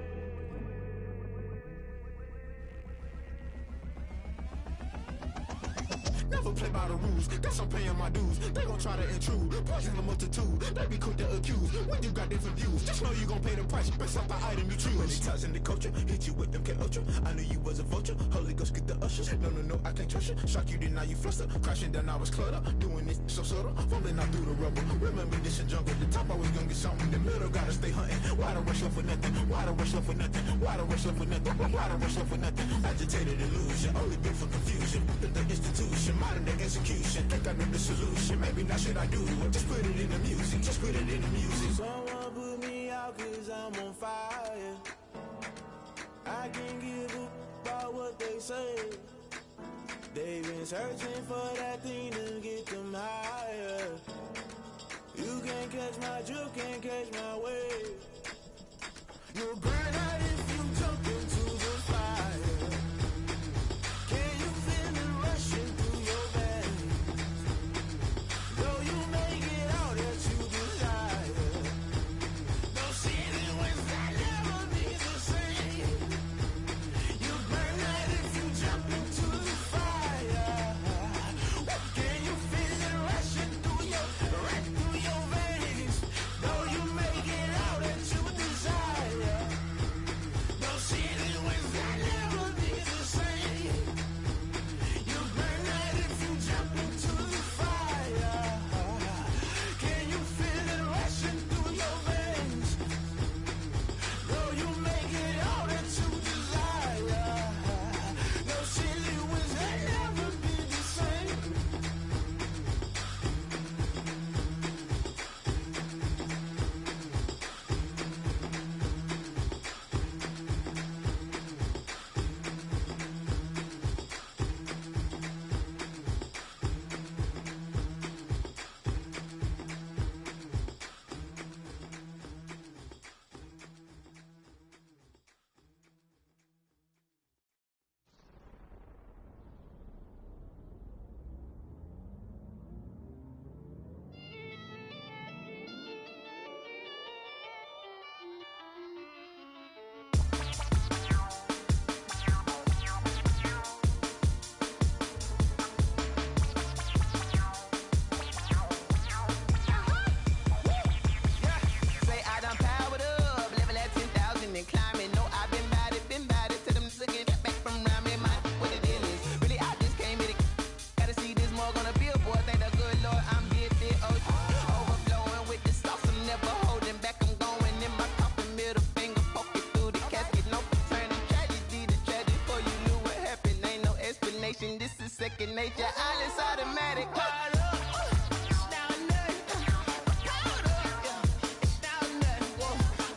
Never play by the rules, guess I'm paying my dues. They gon' try to intrude, poison the multitude. They be quick to accuse, when you got different views. Just know you gon' pay the price, based off the item you choose. Many times in the culture, hit you with them K Ultra. I knew you was a vulture, Holy Ghost get the ushers. No, I can't trust you. Shock you, then now you fluster. Crashing down, I was cluttered. Doing this so subtle, fumbling running out through the rubble. Remember this a jungle. The top always gonna get something. The middle gotta stay hunting. Why the rush up for nothing? Why the rush up for nothing? Why the rush up for nothing? Why the rush up for nothing? Agitated illusion, only built for confusion. The institution, modern day execution. Think I know the solution. Maybe not shit I do. Just put it in the music. Just put it in the music. Someone put me out 'cause I'm on fire. I can't give up about what they say. They've been searching for that thing to get them higher. You can't catch my drift, can't catch my wave. You'll burn out if you jump into the fire. Can you feel it rushing through your veins? Though you make it all that you desire. No ceiling when that never be the same. You burn out if you jump into the fire. Can you feel it rushing through your veins? Though you make it all that you desire. No ceiling when that never be the same. You burn out if you jump into the fire. Can you feel it rushing through your veins? Though you make it all that you desire. No silly winds that never be the same. Say I done powered up, level at 10,000 and climbing. No, I've been bad it to them niggas get back from around me. My what the deal is, really I just came here to gotta see this more gonna be a boy. Thank the good Lord I'm gifted. Oh, overflowing with the sauce, I'm never holding back. I'm going in my coffin, middle finger poking through the casket. No turning tragedy to tragic. Before you knew what happened, ain't no explanation. This is second nature. All is automatic. Caught up. It's down there. Caught up. Yeah. It's down there. Whoa.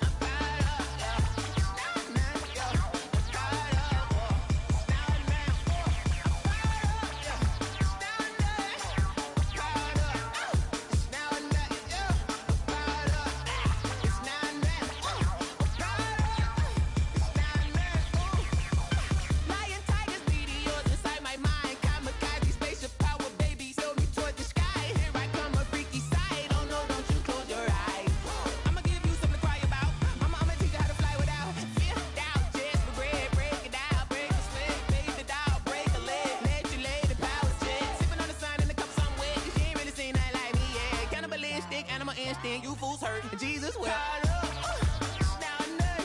I'm caught up. Yeah. It's down there. Yeah. Caught up. Whoa. It's down there. Whoa. I'm caught up. Yeah. It's down there. Caught up. It's down there. Yeah. Caught up. It's down there. Whoa. I'm caught up. It's down there. Ooh. Lion, tigers, meteors inside my mind. Kamikaze, spaceship power, baby, sail me toward the sky. Here I come, a freaky side. Oh no, don't you close your eyes. I'ma give you something to cry about. I'ma teach you how to fly without fear, doubt, just regret. Break it out, break the sweat, fade it out, break a leg, let you lay the power check. Sipping on the sun in the cup somewhere, 'cause you ain't really seen nothing like me, yeah. Cannibalistic, animal instinct, you fools hurt. Jesus will. Caught up, it's down there.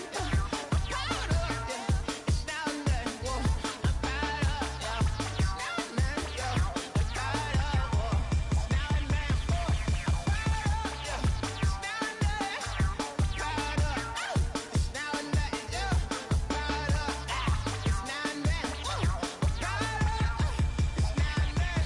Caught up, yeah. It's down there. Whoa, I'm caught up, yeah. It's down there, yeah. Caught up, whoa. It's down there, whoa. I'm caught up, yeah. It's down there. Caught up, it's down there, yeah. Caught up, it's down there, whoa. Caught up, it's down there,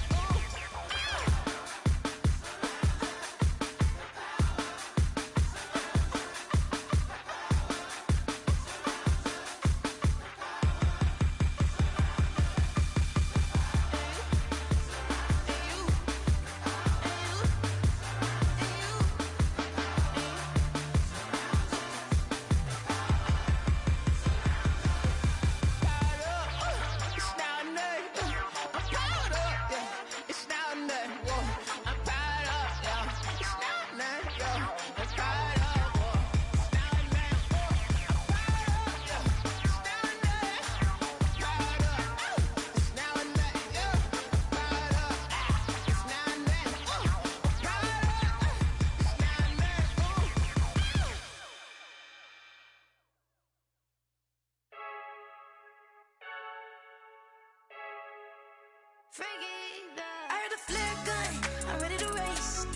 It's down there. I'm caught up, yeah. It's down there. Whoa. I'm caught up, yeah. It's down there, yeah. I'm caught up, whoa. It's down there, whoa. I'm caught up, yeah. It's down there. Caught up, it's down there, yeah. Caught up, it's down there, whoa. Caught up, it's down there, whoa. I heard the flare gun, I'm ready to race.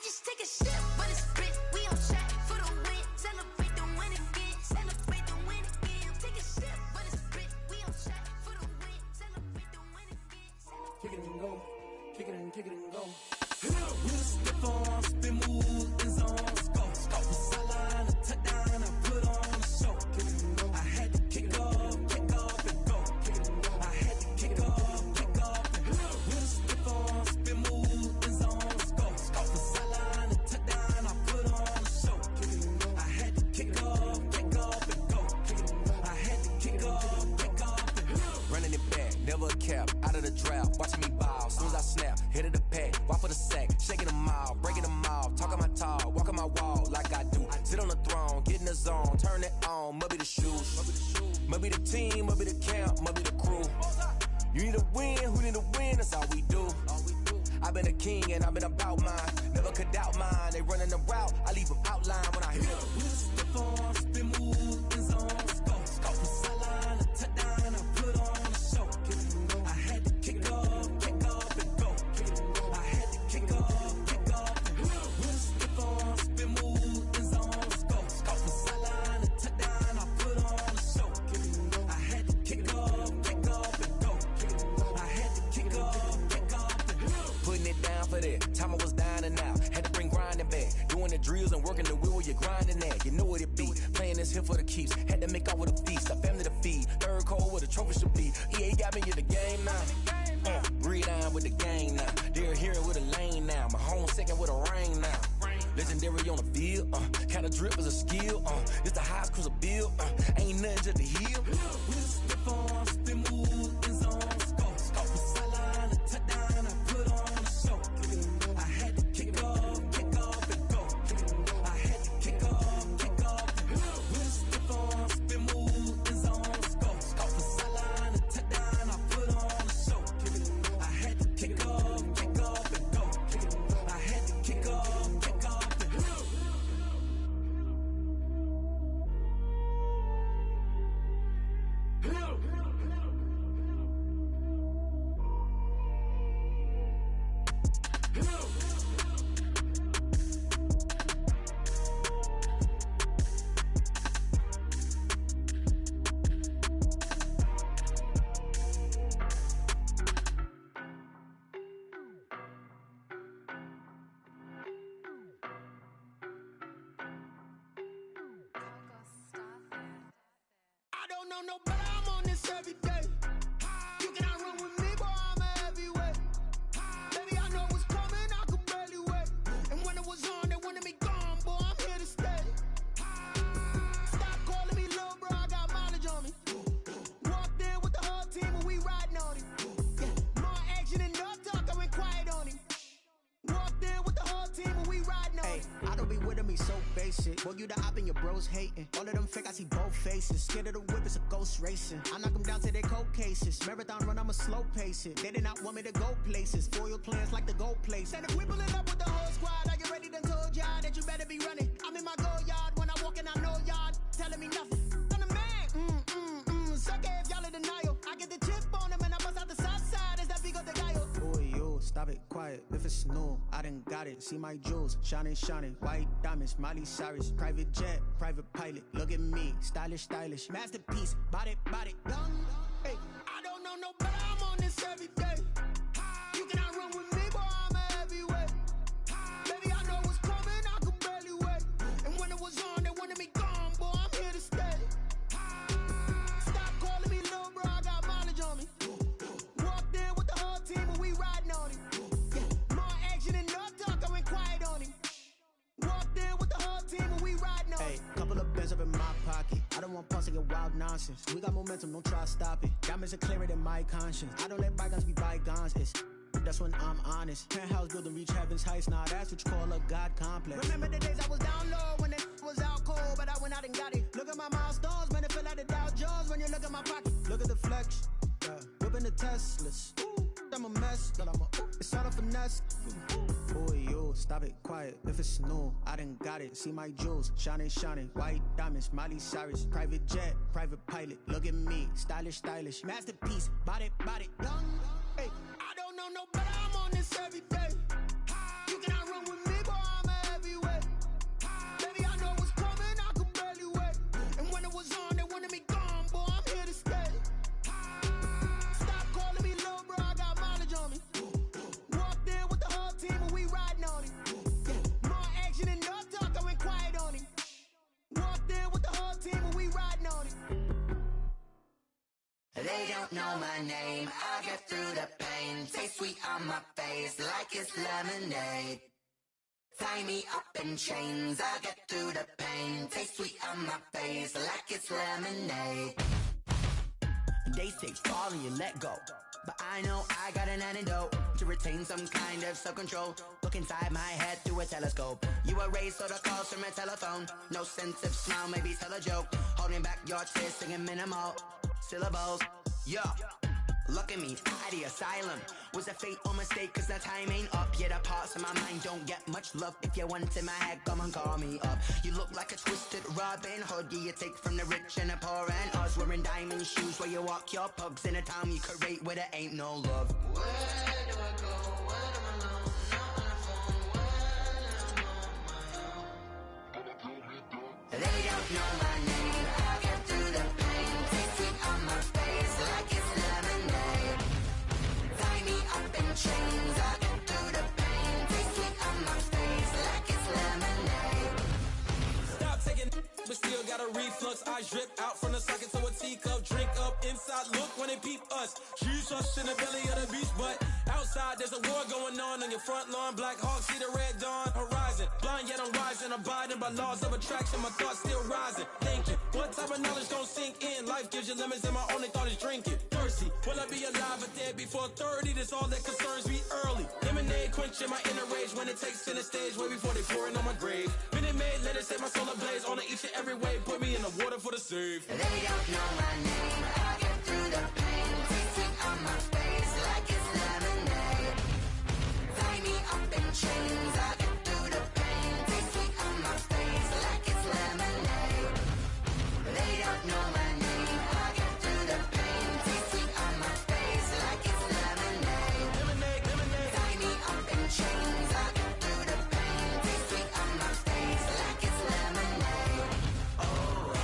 just take a sip, but it's spit. We on track for the win. Celebrate the win again. Celebrate the win again. Take a sip, but it's spit. We on track for the win. Celebrate the win again. Kick it and go. Kick it and go. We'll step on, spin, move, and zone. Go. Sideline, a touchdown, I put on a show. I had to kick off and go. I had to kick off and we'll step on, spin, move, and zone. Go. Sideline, a touchdown, I put on a show. I had to kick off and go. I had to kick off and go. Running it back, never a cap, out of the draft, watching me ball, soon as I snap, head of the pack, walk for the sack, shaking them all, breaking them all, talking my talk, walking my wall like I do, sit on the throne, get in the zone, turn it on, must be the shoes, must be the team, must be the camp, must be the crew, you need a win, who need a win, that's all we do, I've been a king and I've been about mine, never could doubt mine, they running the route, I leave them outline when I hit them. We'll step on, spin, move, and zone, go, sideline, a touchdown, I put on a show, I had to kick off and go, I had to kick off and we'll step on, spin, move, and zone, go, sideline, a touchdown, I put on a show, I had to kick off and go, I had to kick off and go. Putting it down for that, time I was down and out, had to bring grinding back, doing the drills and working the wheel where you're grinding at, you know what it be, playing this here for the keeps, had to make off with a feast, a family to feed, third cold where the trophy should be, EA got me in the game now, breathe down with the game now, they're here with a lane now, my home second with a rain now, legendary on the field, kinda drip is a skill, it's the highest cruiser bill, ain't nothing just the heel. We'll step on, spin, move, and zone, go, sideline, a touchdown, I put on a show, I had to kick off and go, I had to kick off and we'll step on, spin, move, and zone, go, sideline, a touchdown, I put on a show, I had to kick off and go, I had to kick off and go. I don't know no better, I'm on this every day. You cannot run with me, boy, I'm a heavyweight. Baby, I know what's coming, I could barely wait. And when it was on, they wanted me gone, boy, I'm here to stay. Stop calling me little bro, I got mileage on me. Walked in with the whole team and we riding on him. More action and no talk, I went quiet on him. Walked in with the whole team and we riding on him. I don't be with me so basic. Boy, you the op and your bros hating. All of them fake, I see both faces. Scared of the whip, it's a ghost racing. I knock them down to their cold cases. Marathon run, I'ma slow pace it. They did not want me to go places. Foil plans like the gold place. And if we pulling up with the whole squad, I get ready done told y'all that you better be running. I'm in my go yard. When I walk in, I know y'all telling me nothing. I'm the man. Suck it if y'all in denial. I get the chip on them and I bust out the south side. Is that big of the guy? Boy, yo, stop it, quiet. If it's new, I done got it. See my jewels, shining, white diamonds, Miley Cyrus, private jet, private pilot. Look at me, stylish, masterpiece, body, young. Hey, I don't know no better. I'm on this every day. You cannot run with me, boy, I'm a heavyweight. Baby, I know what's coming, I could barely wait. And when it was on, they wanted me gone, boy, I'm here to stay. Stop calling me little bro, I got mileage on me. Walked in with the whole team and we riding on him. More action and no talk, I went quiet on him. Walked in with the whole team and we riding on him. Hey, couple of bands up in my pocket. I don't want pulse to get wild nonsense. We got momentum, don't try to stop it. Diamonds are clearer than my conscience. I don't let bygones be bygones. That's when I'm honest. Penthouse building reach heaven's heights. Nah, that's what you call a God complex. Remember the days I was down low when it was out cold, but I went out and got it. Look at my milestones, man, it feel like the Dow Jones when you look at my pocket. Look at the flex, whipping the Teslas. I'm a mess, but it's all a finesse. Boy, yo, stop it, quiet. If it's new, I done got it. See my jewels, shining, white diamonds, Miley Cyrus, private jet, private pilot. Look at me, stylish, masterpiece, body, young. Hey, I don't know no better. I'm on this every day. You cannot run with me, boy, I'm know my name. I'll get through the pain. Taste sweet on my face like it's lemonade. Tie me up in chains. I'll get through the pain. Taste sweet on my face like it's lemonade. They say fall and you let go, but I know I got an antidote to retain some kind of self-control. Look inside my head through a telescope. You erase all the calls from a telephone. No sense of smile, maybe tell a joke. Holding back your tears, singing minimal syllables. Yeah, look at me, at the asylum. Was a fate or mistake, cause the time ain't up. Yet the parts of my mind don't get much love. If you want in my head, come and call me up. You look like a twisted Robin Hood. Yeah, you take from the rich and the poor and us. Wearing diamond shoes where you walk your pugs in a town you create where there ain't no love. Where do I go? When I'm alone? Not on the phone. When I'm on my own. They don't know my name. I'll get through the pain. Taste sweet on my face like it's lemonade. Tie me up in chains. I'll get through the pain. Taste sweet on my face like it's lemonade. Stop taking, but still got a reflux. I drip out from the socket to a teacup. Drink up inside, look when they peep us. She's us in the belly of the beach, but outside there's a war going on your front lawn. Black Hawk, see the red dawn horizon. Blind yet I'm rising, abiding by laws of attraction. My thoughts still rising, thinking what type of knowledge don't sink in. Life gives you limits and my only thought is drinking. Thirsty, will I be alive or dead before 30? That's all that concerns me early. Lemonade quenching my inner rage when it takes center stage way before they pour it on my grave. Minute Maid, let it set my soul ablaze on each and every way. Put me in the water for the save. They don't know my name. I'll get through the pain. Taste sweet on my face like it's lemonade. Tie me up in chains. I'll get through the pain. Taste sweet on my face like it's lemonade. They don't know my name. I'll get through the pain. Taste sweet on my face like it's lemonade. Lemonade, lemonade. Tie me up in chains. I'll get through the pain. Taste sweet on my face like it's lemonade. Oh.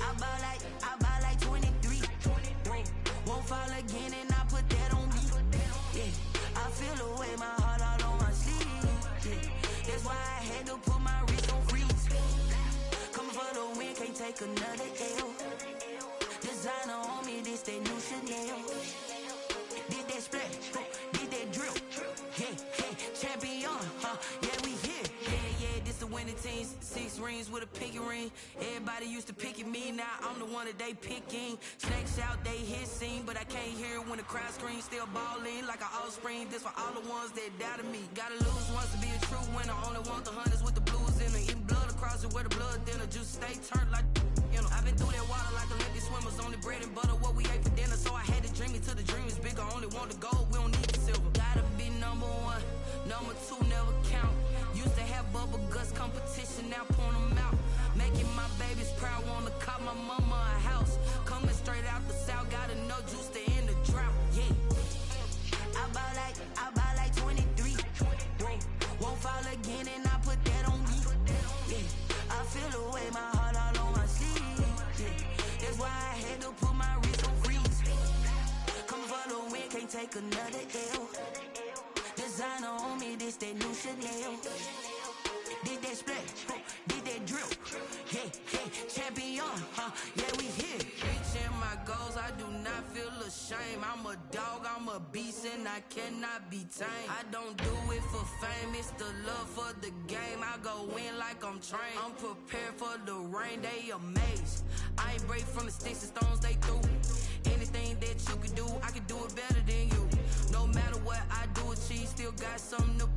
I buy like 23. Won't fall again and I put that on me. Yeah, I feel the way my heart all on my sleeve. Yeah, that's why I had to put my wrist on freeze. Coming for the win, can't take another L. Designer on me, this that new Chanel. Did that splash, did that drill. Yeah, champion, yeah, we here. Yeah, this the winning team. 6 rings with a pinky ring. Everybody used to pick at me, now I'm the one that they picking. Snakes out, they hit scene, but I can't hear it when the crowd screams. Still balling like an offspring. This for all the ones that doubted me. Gotta lose once to be a true winner. Only want the hunters with the blues in it. Eating blood across it where the blood dinner. Juice stay turned like, you know. I've been through that water like Olympic swimmers. Only bread and butter, what we ate for dinner. So I had to dream it till the dream is bigger. Only want the gold, we don't need the silver. Gotta be number 1, number 2 never count. Used to have bubble guts competition, now point them out. Making my babies proud, wanna cop my mama a house. Coming straight out the south, gotta know juice to end the drought. Yeah, I buy like 23. Won't fall again and I put that on me. Yeah, I feel the way my heart all on my sleeve. Yeah, that's why I had to put my wrist on freeze. Coming for the win, can't take another L. Designer on me, this that new Chanel. Did that splash, did that drill. Yeah, champion, yeah, we here. Reaching my goals, I do not feel ashamed. I'm a dog, I'm a beast, and I cannot be tamed. I don't do it for fame, it's the love for the game. I go in like I'm trained. I'm prepared for the rain, they amazed. I ain't break from the sticks and stones they threw. Anything that you can do, I can do it better than you. No matter what I do, achieve, still got something to